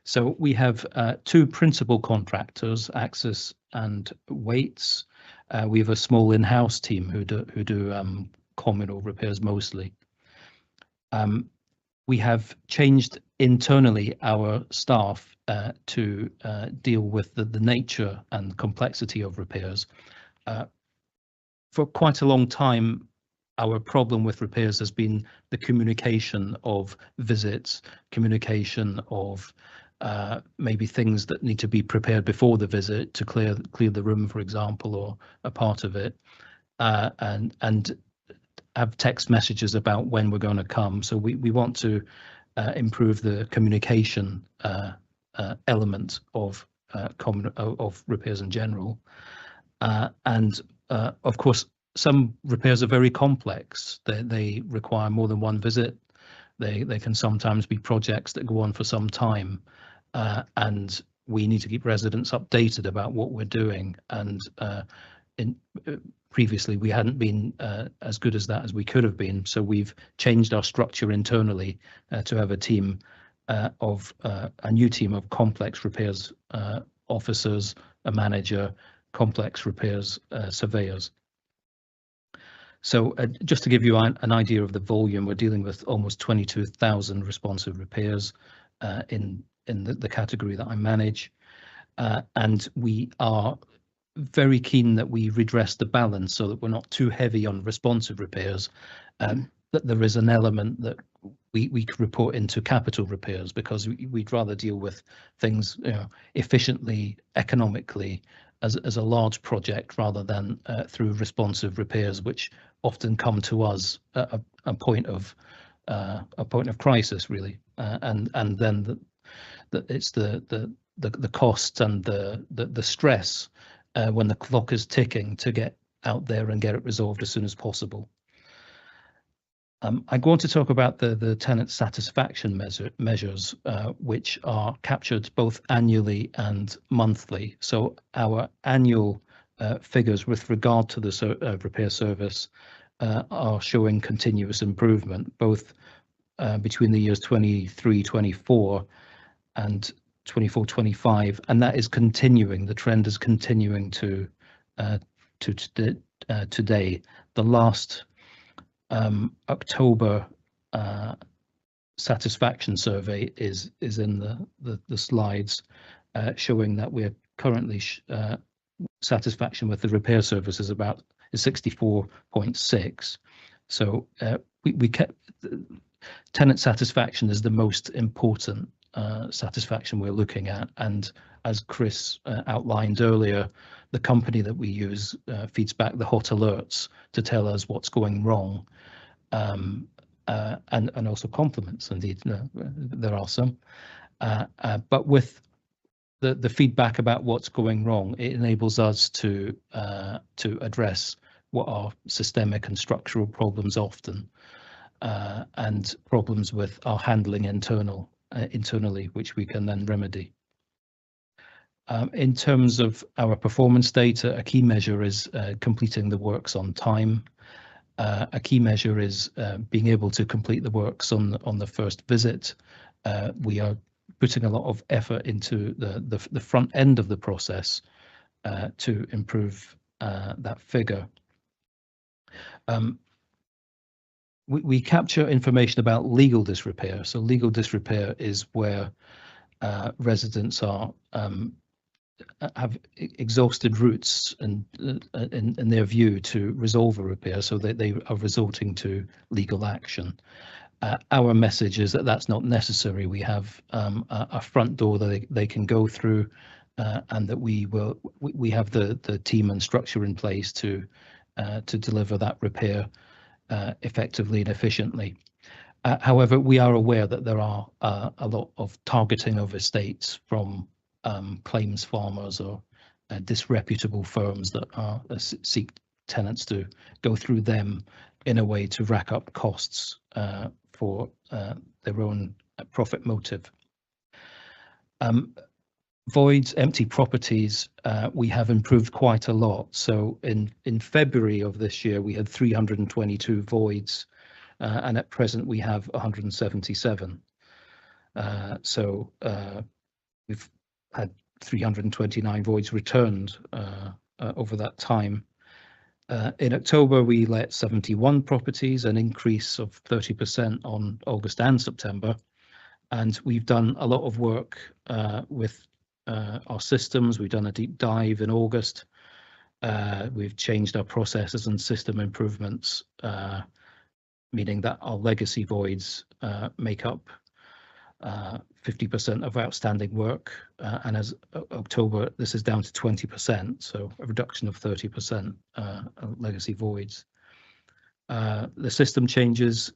So we have 2 principal contractors, Axis and Waits. We have a small in-house team who do communal repairs mostly. We have changed internally our staff to deal with the nature and complexity of repairs. For quite a long time, our problem with repairs has been the communication of visits, communication of maybe things that need to be prepared before the visit to clear the room, for example, or a part of it, and have text messages about when we're going to come. So we want to improve the communication element of repairs in general, and of course some repairs are very complex. They require more than one visit. They can sometimes be projects that go on for some time, and we need to keep residents updated about what we're doing. And previously we hadn't been as good as that as we could have been, so we've changed our structure internally to have a new team of complex repairs officers, a manager, complex repairs surveyors. So just to give you an idea of the volume, we're dealing with almost 22,000 responsive repairs in the category that I manage, and we are very keen that we redress the balance so that we're not too heavy on responsive repairs, that there is an element that we could report into capital repairs, because we'd rather deal with things, efficiently, economically, as a large project, rather than through responsive repairs, which often come to us at a point of crisis, really, and then it's the cost and the stress when the clock is ticking to get out there and get it resolved as soon as possible. I go on to talk about the tenant satisfaction measures, which are captured both annually and monthly. So our annual figures with regard to the repair service are showing continuous improvement, both between the years 23-24 and 24-25, and that is continuing. The trend is continuing to today. The last October satisfaction survey is in the slides, showing that we're currently satisfaction with the repair service is 64.6. So we kept tenant satisfaction is the most important satisfaction we're looking at, and as Chris outlined earlier, the company that we use feeds back the hot alerts to tell us what's going wrong, and also compliments. Indeed, there are some, but with the feedback about what's going wrong, it enables us to address what are systemic and structural problems often, and problems with our handling internally, which we can then remedy. In terms of our performance data, a key measure is completing the works on time. A key measure is being able to complete the works on the first visit. We are putting a lot of effort into the front end of the process to improve that figure. We capture information about legal disrepair. So legal disrepair is where residents are have exhausted routes and in their view to resolve a repair, so that they are resorting to legal action. Our message is that that's not necessary. We have a front door that they can go through, and that we have the team and structure in place to deliver that repair effectively and efficiently. However, we are aware that there are a lot of targeting of estates from claims farmers or disreputable firms that seek tenants to go through them in a way to rack up costs for their own profit motive. Voids, empty properties, we have improved quite a lot. So in February of this year, we had 322 voids, and at present we have 177. So we've had 329 voids returned over that time. In October, we let 71 properties, an increase of 30% on August and September. And we've done a lot of work with our systems. We've done a deep dive in August. We've changed our processes and system improvements, meaning that our legacy voids make up 50% of outstanding work, and as October, this is down to 20%, so a reduction of 30% of legacy voids. The system changes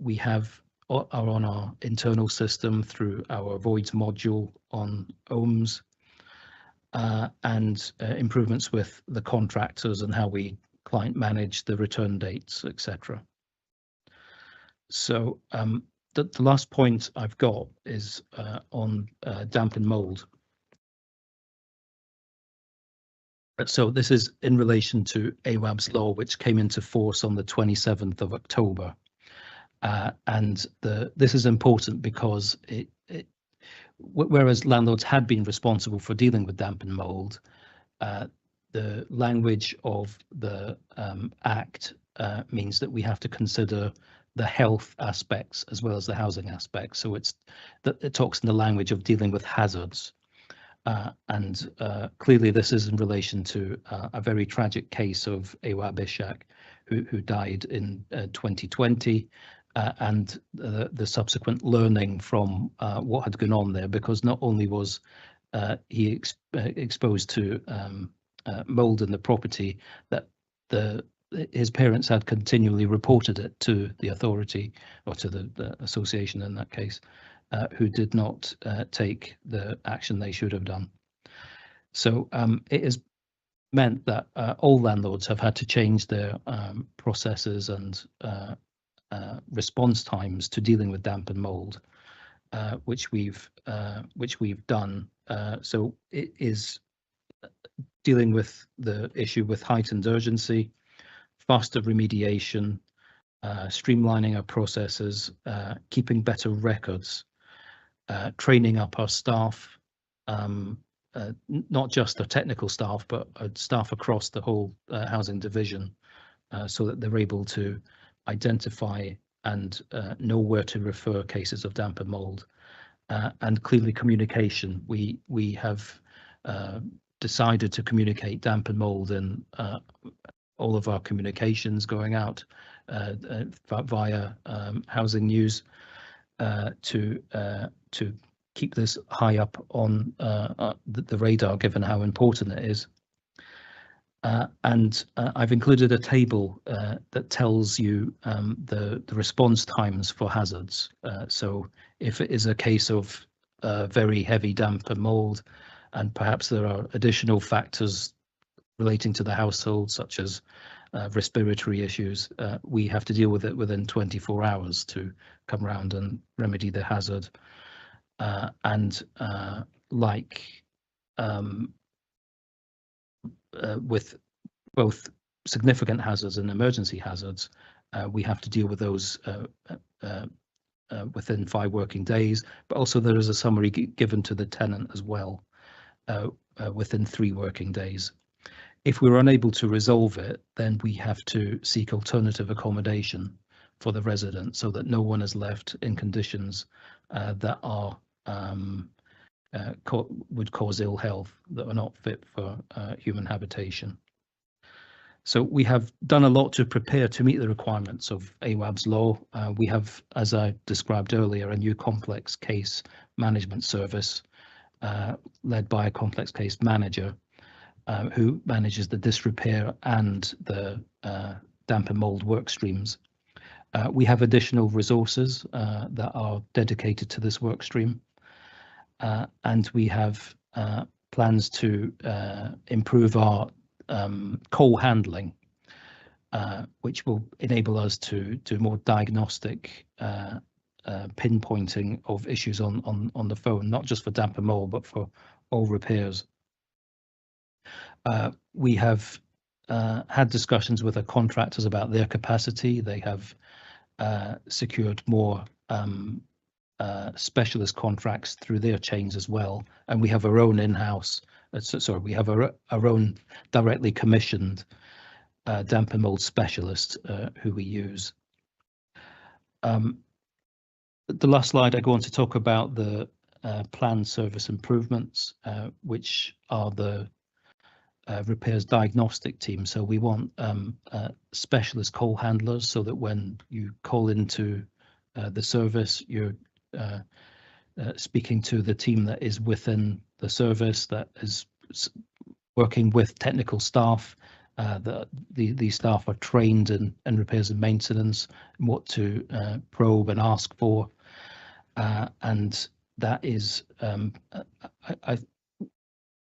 we have are on our internal system through our voids module on OHMS, and improvements with the contractors and how we client manage the return dates, etc. So the last point I've got is on damp and mold. So this is in relation to AWAB's law, which came into force on the 27th of October. And this is important because whereas landlords had been responsible for dealing with damp and mold, the language of the Act means that we have to consider the health aspects as well as the housing aspects. So it talks in the language of dealing with hazards. And clearly this is in relation to a very tragic case of Awab Ishaq, who died in 2020, and the subsequent learning from what had gone on there, because not only was he exposed to mold in the property, that his parents had continually reported it to the authority, or to the association in that case, who did not take the action they should have done. So it has meant that all landlords have had to change their processes and response times to dealing with damp and mold, which we've done. So it is dealing with the issue with heightened urgency, faster remediation, streamlining our processes, keeping better records, training up our staff, not just our technical staff, but staff across the whole housing division, so that they're able to identify and know where to refer cases of damp and mold, and clearly communication. We have decided to communicate damp and mold in all of our communications going out via Housing News to keep this high up on the radar, given how important it is. And I've included a table that tells you the response times for hazards. So if it is a case of very heavy damp and mold, and perhaps there are additional factors relating to the household, such as respiratory issues, we have to deal with it within 24 hours to come around and remedy the hazard. And with both significant hazards and emergency hazards, we have to deal with those within 5 working days, but also there is a summary given to the tenant as well within 3 working days. If we're unable to resolve it, then we have to seek alternative accommodation for the resident so that no one is left in conditions that are would cause ill health, that are not fit for human habitation. So we have done a lot to prepare to meet the requirements of AWAB's law. We have, as I described earlier, a new complex case management service led by a complex case manager who manages the disrepair and the damp and mold work streams. We have additional resources that are dedicated to this work stream, and we have plans to improve our call handling, which will enable us to do more diagnostic pinpointing of issues on the phone, not just for damp and mold, but for all repairs. We have had discussions with the contractors about their capacity. They have secured more specialist contracts through their chains as well, and we have our own in-house. We have our own directly commissioned damp and mold specialist who we use. The last slide, I go on to talk about the planned service improvements, which are the repairs diagnostic team. So we want specialist call handlers so that when you call into the service, you're speaking to the team that is within the service, that is working with technical staff. These staff are trained in repairs and maintenance, and what to probe and ask for, and that is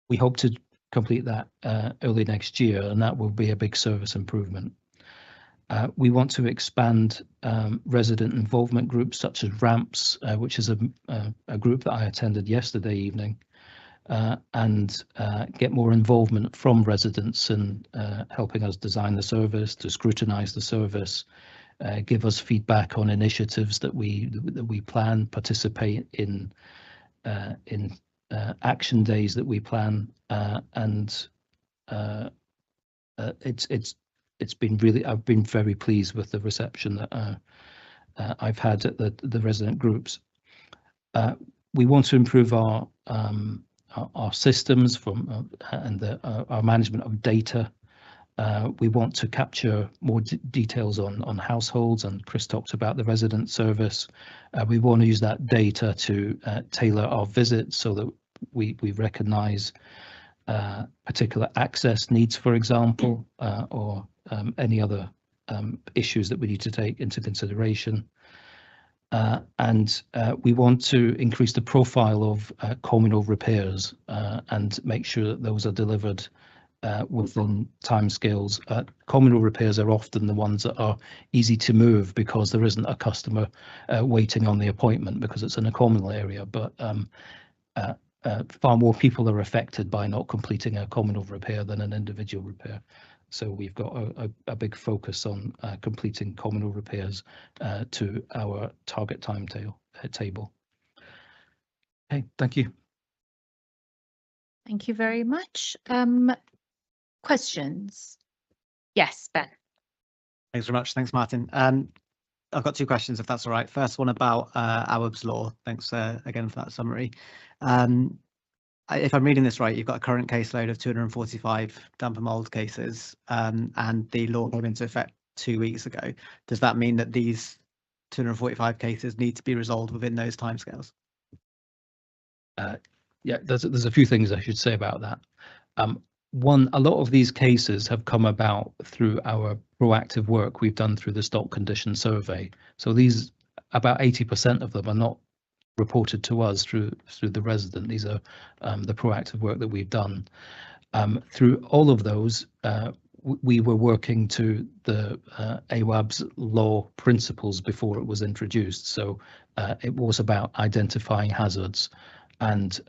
we hope to complete that early next year, and that will be a big service improvement. We want to expand resident involvement groups such as RAMPS, which is a group that I attended yesterday evening, and get more involvement from residents in helping us design the service, to scrutinise the service, give us feedback on initiatives that we plan, participate in action days that we plan, and it's been really, I've been very pleased with the reception that I've had at the resident groups. We want to improve our systems and our management of data. We want to capture more details on households, and Chris talked about the resident service. We want to use that data to tailor our visits so that we recognise particular access needs, for example, or any other issues that we need to take into consideration. And we want to increase the profile of communal repairs and make sure that those are delivered within timescales. Communal repairs are often the ones that are easy to move because there isn't a customer waiting on the appointment because it's in a communal area, but far more people are affected by not completing a communal repair than an individual repair. So we've got a big focus on completing communal repairs to our target timetable. Okay, thank you.
Thank you very much. Questions? Yes, Ben.
Thanks very much. Thanks, Martin. I've got 2 questions, if that's all right. First one about AWAB's law. Thanks again for that summary. If I'm reading this right, you've got a current caseload of 245 damp and mold cases, and the law came into effect 2 weeks ago. Does that mean that these 245 cases need to be resolved within those timescales?
Yeah, there's a few things I should say about that. One, a lot of these cases have come about through our proactive work we've done through the stock condition survey. So these, about 80% of them are not reported to us through the resident. These are the proactive work that we've done. Through all of those, we were working to the AWAB's law principles before it was introduced. So it was about identifying hazards, and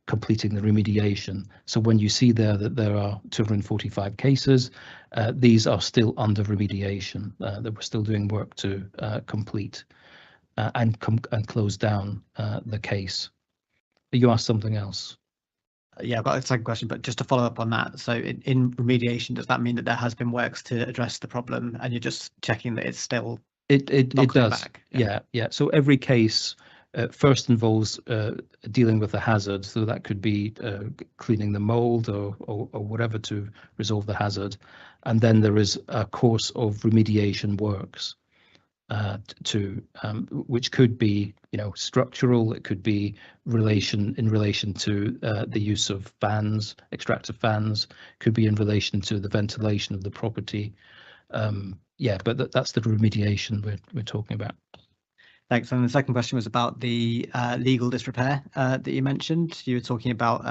completing the remediation. So when you see there that there are 245 cases, these are still under remediation, that we're still doing work to complete and close down the case. You asked something else.
Yeah, I've got a second question, but just to follow up on that. So in remediation, does that mean that there has been works to address the problem and you're just checking that it's still
It
not coming
does.
back?
Yeah. So every case first involves dealing with the hazard. So that could be cleaning the mold or whatever to resolve the hazard. And then there is a course of remediation works which could be, structural. It could be in relation to the use of fans, extractor fans. Could be in relation to the ventilation of the property. But that's the remediation we're talking about.
Thanks. And the second question was about the legal disrepair that you mentioned. You were talking about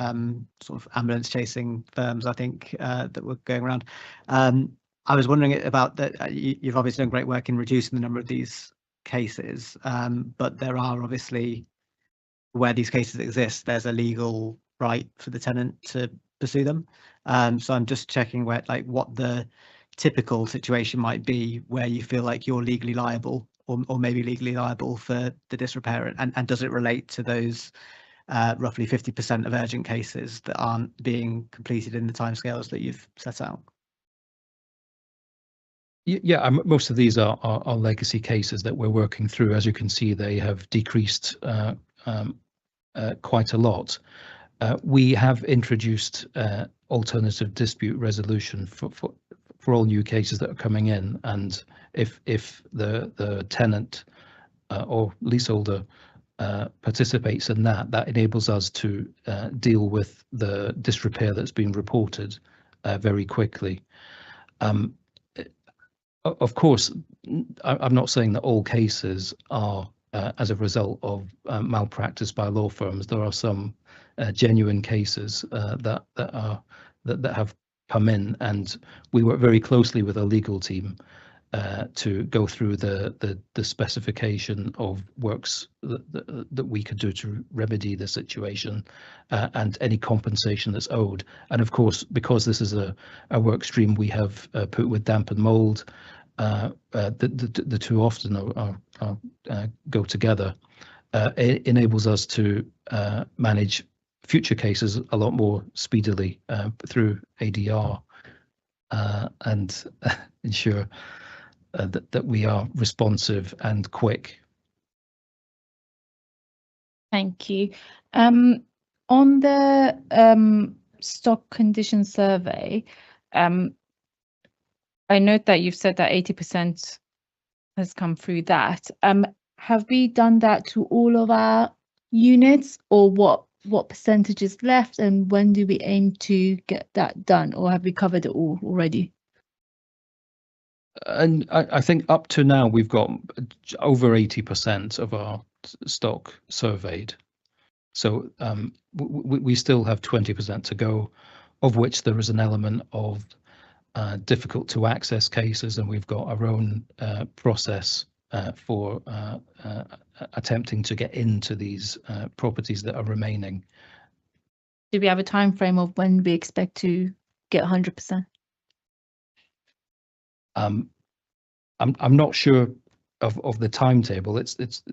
sort of ambulance chasing firms, I think, that were going around. I was wondering about that. You've obviously done great work in reducing the number of these cases, but there are obviously, where these cases exist, there's a legal right for the tenant to pursue them. So I'm just checking what the typical situation might be where you feel like you're legally liable or maybe legally liable for the disrepair, and does it relate to those roughly 50% of urgent cases that aren't being completed in the timescales that you've set out?
Yeah, most of these are legacy cases that we're working through. As you can see, they have decreased quite a lot. We have introduced alternative dispute resolution for all new cases that are coming in, and if the tenant or leaseholder participates in that enables us to deal with the disrepair that's been reported very quickly. Of course, I'm not saying that all cases are as a result of malpractice by law firms. There are some genuine cases that have come in, and we work very closely with our legal team to go through the specification of works that we could do to remedy the situation and any compensation that's owed. And of course, because this is a work stream we have put with damp and mold, the two often go together. It enables us to manage future cases a lot more speedily through ADR and ensure that we are responsive and quick.
Thank you. On the stock condition survey, I note that you've said that 80% has come through that. Have we done that to all of our units, or what percentage is left, and when do we aim to get that done, or have we covered it all already?
And I think up to now we've got over 80% of our stock surveyed. So we still have 20% to go, of which there is an element of difficult to access cases, and we've got our own process for attempting to get into these properties that are remaining.
Do we have a time frame of when we expect to get 100%?
I'm not sure of the timetable. It's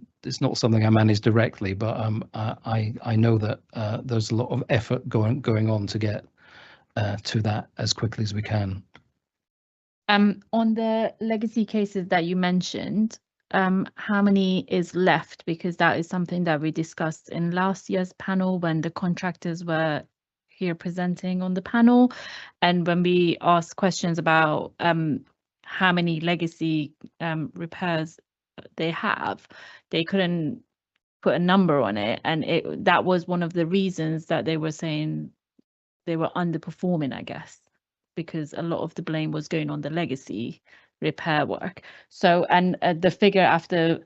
not something I manage directly, but I know that there's a lot of effort going on to get to that as quickly as we can.
On the legacy cases that you mentioned, how many is left? Because that is something that we discussed in last year's panel when the contractors were here presenting on the panel, and when we asked questions about how many legacy repairs they have, they couldn't put a number on it, and that was one of the reasons that they were saying they were underperforming, I guess, because a lot of the blame was going on the legacy repair work. So, and the figure after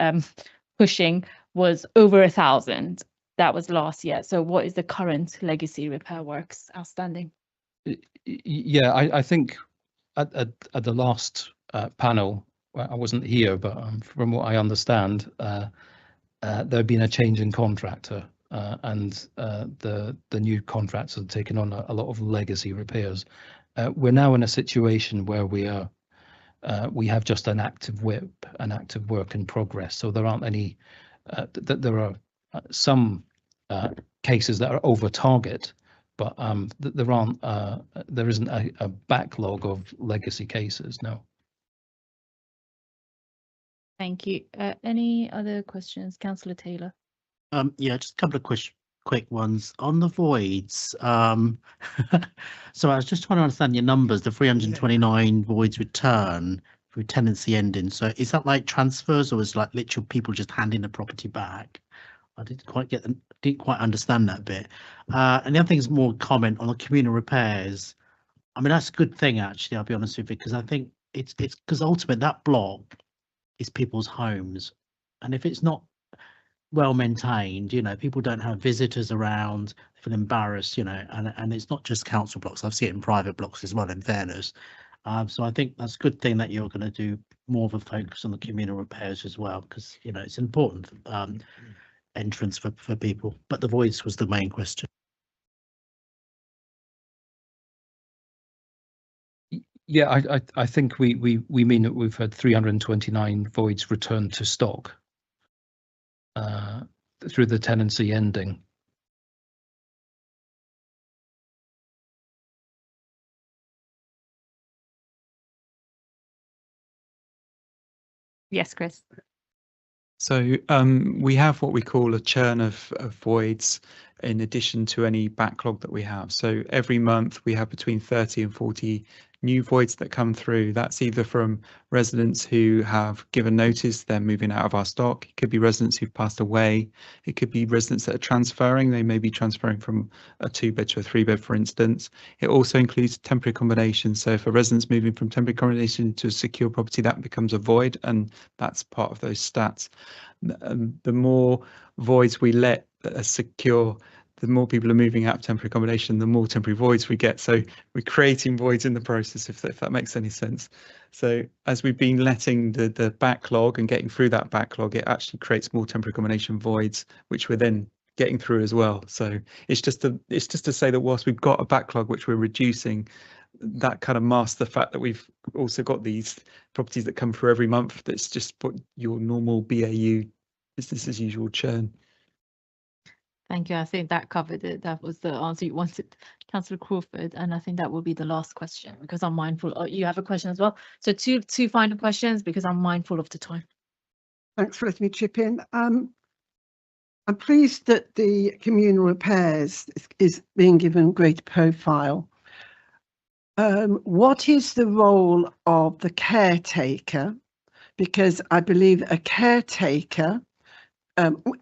pushing was over 1,000. That was last year. So what is the current legacy repair works outstanding?
Yeah, I think at the last panel, I wasn't here, but from what I understand, there had been a change in contractor and the new contracts are taking on a lot of legacy repairs. We're now in a situation where we have just an active WIP, an active work in progress. So there aren't any. There are some cases that are over target, but there isn't a backlog of legacy cases. No.
Thank you. Any other questions, Councillor Taylor?
Yeah, just a couple of quick ones on the voids. So I was just trying to understand your numbers, the 329 voids return through tenancy ending. So is that like transfers, or is it like literal people just handing the property back? I didn't quite understand that bit. And the other thing is more comment on the communal repairs. I mean, that's a good thing, actually, I'll be honest with you, because I think it's because ultimately that block is people's homes. And if it's not well maintained, people don't have visitors around, they feel embarrassed, and it's not just council blocks. I've seen it in private blocks as well, in fairness. So I think that's a good thing that you're going to do more of a focus on the communal repairs as well, because it's important entrance for people. But the voids was the main question.
Yeah, I think we mean that we've had 329 voids returned to stock through the tenancy ending.
Yes, Chris.
So we have what we call a churn of voids in addition to any backlog that we have. So every month we have between 30 and 40 new voids that come through. That's either from residents who have given notice they're moving out of our stock. It could be residents who've passed away. It could be residents that are transferring. They may be transferring from a 2-bed to a 3-bed, for instance. It also includes temporary accommodation. So if a resident's moving from temporary accommodation to a secure property, that becomes a void, and that's part of those stats. The more voids we let that are secure, the more people are moving out of temporary accommodation, the more temporary voids we get. So we're creating voids in the process, if that makes any sense. So as we've been letting the backlog and getting through that backlog, it actually creates more temporary accommodation voids, which we're then getting through as well. So it's just to say that whilst we've got a backlog which we're reducing, that kind of masks the fact that we've also got these properties that come through every month. That's just what your normal BAU business as usual churn.
Thank you. I think that covered it. That was the answer you wanted, Councillor Crawford. And I think that will be the last question, because I'm mindful. Oh, you have a question as well. So two final questions, because I'm mindful of the time.
Thanks for letting me chip in. I'm pleased that the communal repairs is being given great profile. What is the role of the caretaker? Because I believe a caretaker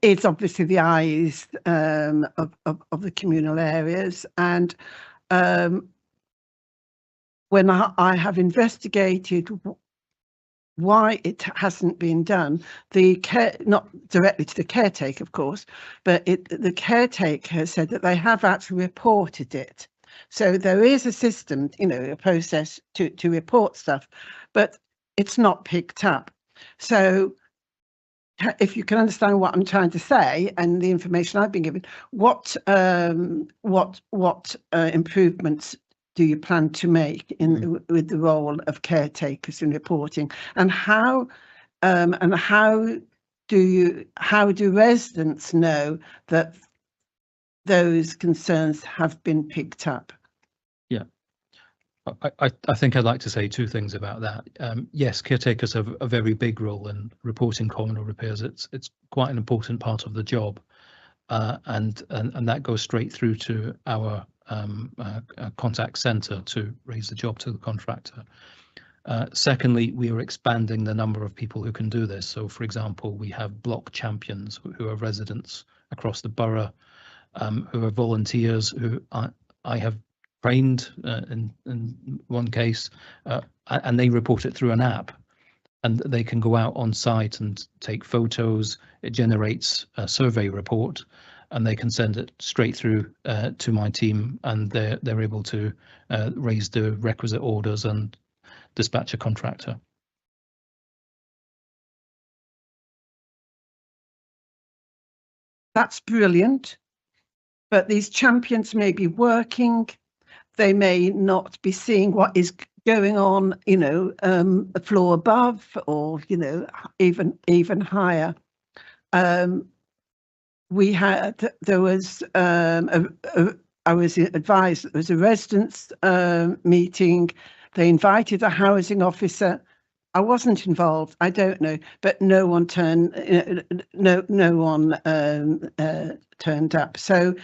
is obviously the eyes of the communal areas, and when I have investigated why it hasn't been done, not directly to the caretaker, of course, but the caretaker has said that they have actually reported it. So there is a system, a process to report stuff, but it's not picked up. So if you can understand what I'm trying to say and the information I've been given, what improvements do you plan to make with the role of caretakers in reporting, and how do residents know that those concerns have been picked up?
Yeah, I think I'd like to say two things about that. Yes, caretakers have a very big role in reporting communal repairs. It's quite an important part of the job, and that goes straight through to our contact centre to raise the job to the contractor. Secondly, we are expanding the number of people who can do this. So, for example, we have block champions who are residents across the borough, who are volunteers who I have trained in one case, and they report it through an app, and they can go out on site and take photos. It generates a survey report, and they can send it straight through to my team, and they're able to raise the requisite orders and dispatch a contractor.
That's brilliant. but these champions may be working, they may not be seeing what is going on, you know, a floor above, or, you know, even higher. We had, there was, I was advised that there was a residents' meeting. They invited a housing officer. I wasn't involved. I don't know, but no one turned turned up. So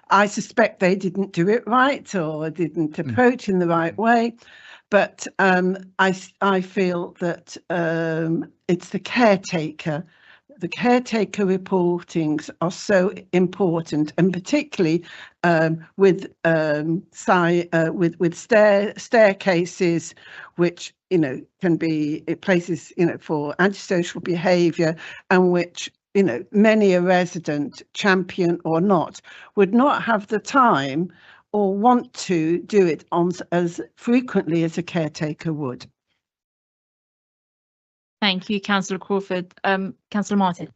I suspect they didn't do it right, or didn't approach in the right way. But I feel that it's the caretaker. The caretaker reportings are so important, and particularly with staircases, which, you know, can be places, you know, for antisocial behaviour, and which, you know, many a resident, champion or not, would not have the time or want to do it on as frequently as a caretaker would.
Thank you, Councillor Crawford. Councillor Martin.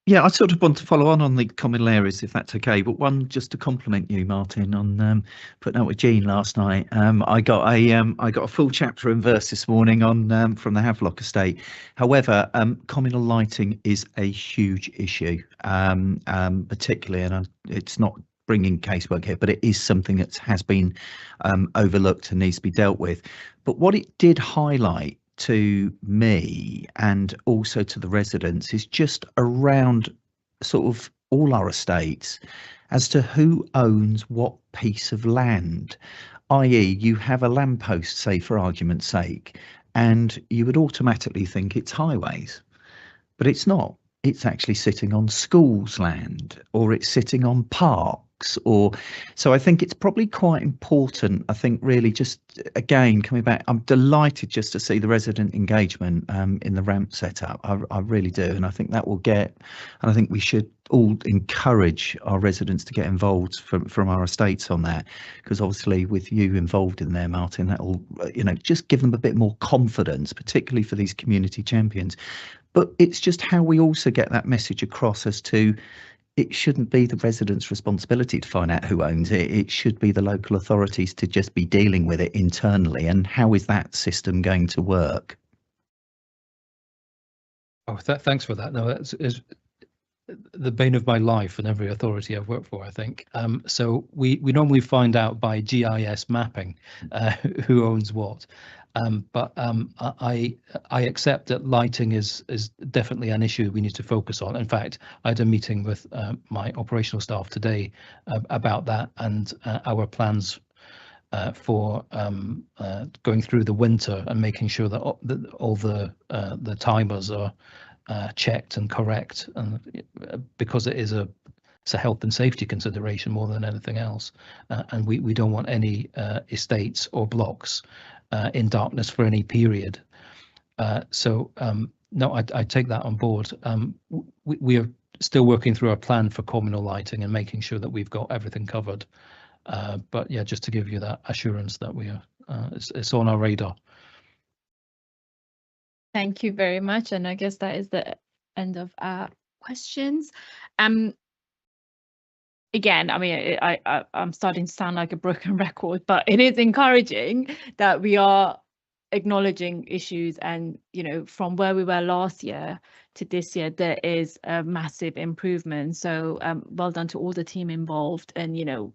Yeah, I sort of want to follow on the communal areas, if that's okay. But one, just to compliment you, Martin, on putting out with Jean last night. I got a full chapter and verse this morning on from the Havelock estate. However, communal lighting is a huge issue, particularly, and it's not bringing casework here, but it is something that has been overlooked and needs to be dealt with. But what it did highlight to me and also to the residents is just around sort of all our estates as to who owns what piece of land, i.e. you have a lamppost, say, for argument's sake, and you would automatically think it's highways, but it's not. It's actually sitting on schools' land, or it's sitting on parks, or so I think it's probably quite important. I think really just again coming back, I'm delighted just to see the resident engagement in the ramp setup. I really do, and I think that will get, and I think we should all encourage our residents to get involved from our estates on that, because obviously with you involved in there, Martin, that will, you know, just give them a bit more confidence, particularly for these community champions. But it's just how we also get that message across as to it shouldn't be the residents' responsibility to find out who owns it. It should be the local authorities to just be dealing with it internally. And how is that system going to work?
Oh, thanks for that. No, that's is the bane of my life and every authority I've worked for, I think. So we normally find out by GIS mapping who owns what. But I accept that lighting is definitely an issue we need to focus on. In fact, I had a meeting with my operational staff today about that, and our plans for going through the winter and making sure that all the timers are checked and correct, and because it's a health and safety consideration more than anything else, and we don't want any estates or blocks in darkness for any period. So no, I take that on board. We are still working through our plan for communal lighting and making sure that we've got everything covered. But yeah, just to give you that assurance that we are, it's on our radar.
Thank you very much. And I guess that is the end of our questions. Again, I mean, I'm starting to sound like a broken record, but it is encouraging that we are acknowledging issues, and, you know, from where we were last year to this year, there is a massive improvement. So well done to all the team involved. And, you know,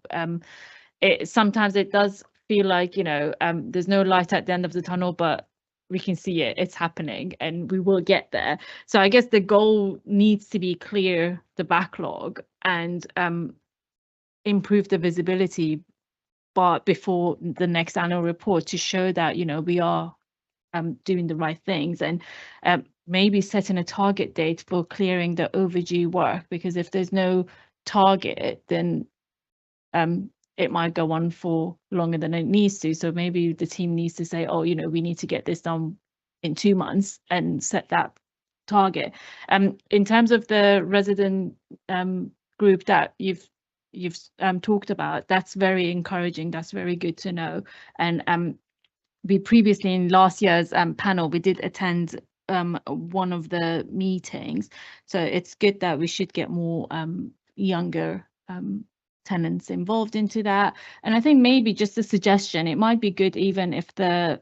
sometimes it does feel like, you know, there's no light at the end of the tunnel, but we can see it, it's happening, and we will get there. So I guess the goal needs to be clear the backlog and improve the visibility, but before the next annual report, to show that, you know, we are doing the right things, and maybe setting a target date for clearing the overdue work, because if there's no target, then it might go on for longer than it needs to. So maybe the team needs to say, oh, you know, we need to get this done in 2 months, and set that target. In terms of the resident group that you've talked about, that's very encouraging. That's very good to know. And we previously, in last year's panel, we did attend one of the meetings, so it's good that we should get more younger tenants involved into that. And I think maybe just a suggestion, it might be good even if there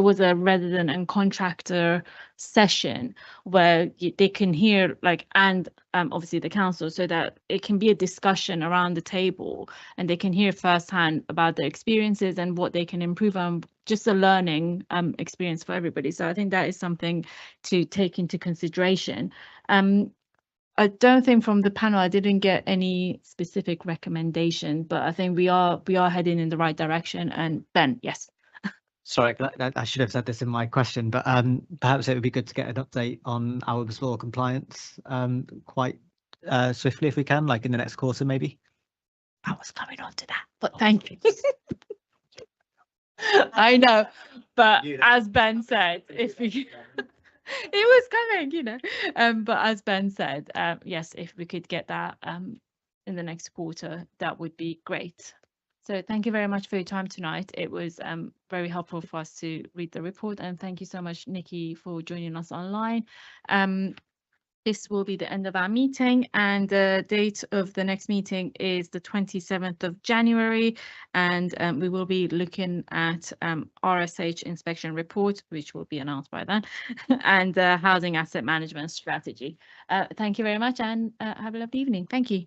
was a resident and contractor session where they can hear and obviously the council, so that it can be a discussion around the table and they can hear firsthand about their experiences and what they can improve on, just a learning experience for everybody. So I think that is something to take into consideration. I don't think from the panel I didn't get any specific recommendation, but I think we are heading in the right direction. And Ben, yes.
Sorry, I should have said this in my question, but perhaps it would be good to get an update on our law compliance quite swiftly if we can, like in the next quarter maybe.
I was coming on to that, but thank you. I know, but as Ben said, if we it was coming, but as Ben said, yes, if we could get that in the next quarter, that would be great. So thank you very much for your time tonight. It was very helpful for us to read the report, and thank you so much, Nikki, for joining us online. This will be the end of our meeting, and the date of the next meeting is the 27th of January, and we will be looking at RSH inspection report, which will be announced by then, and housing asset management strategy. Thank you very much, and have a lovely evening. Thank you.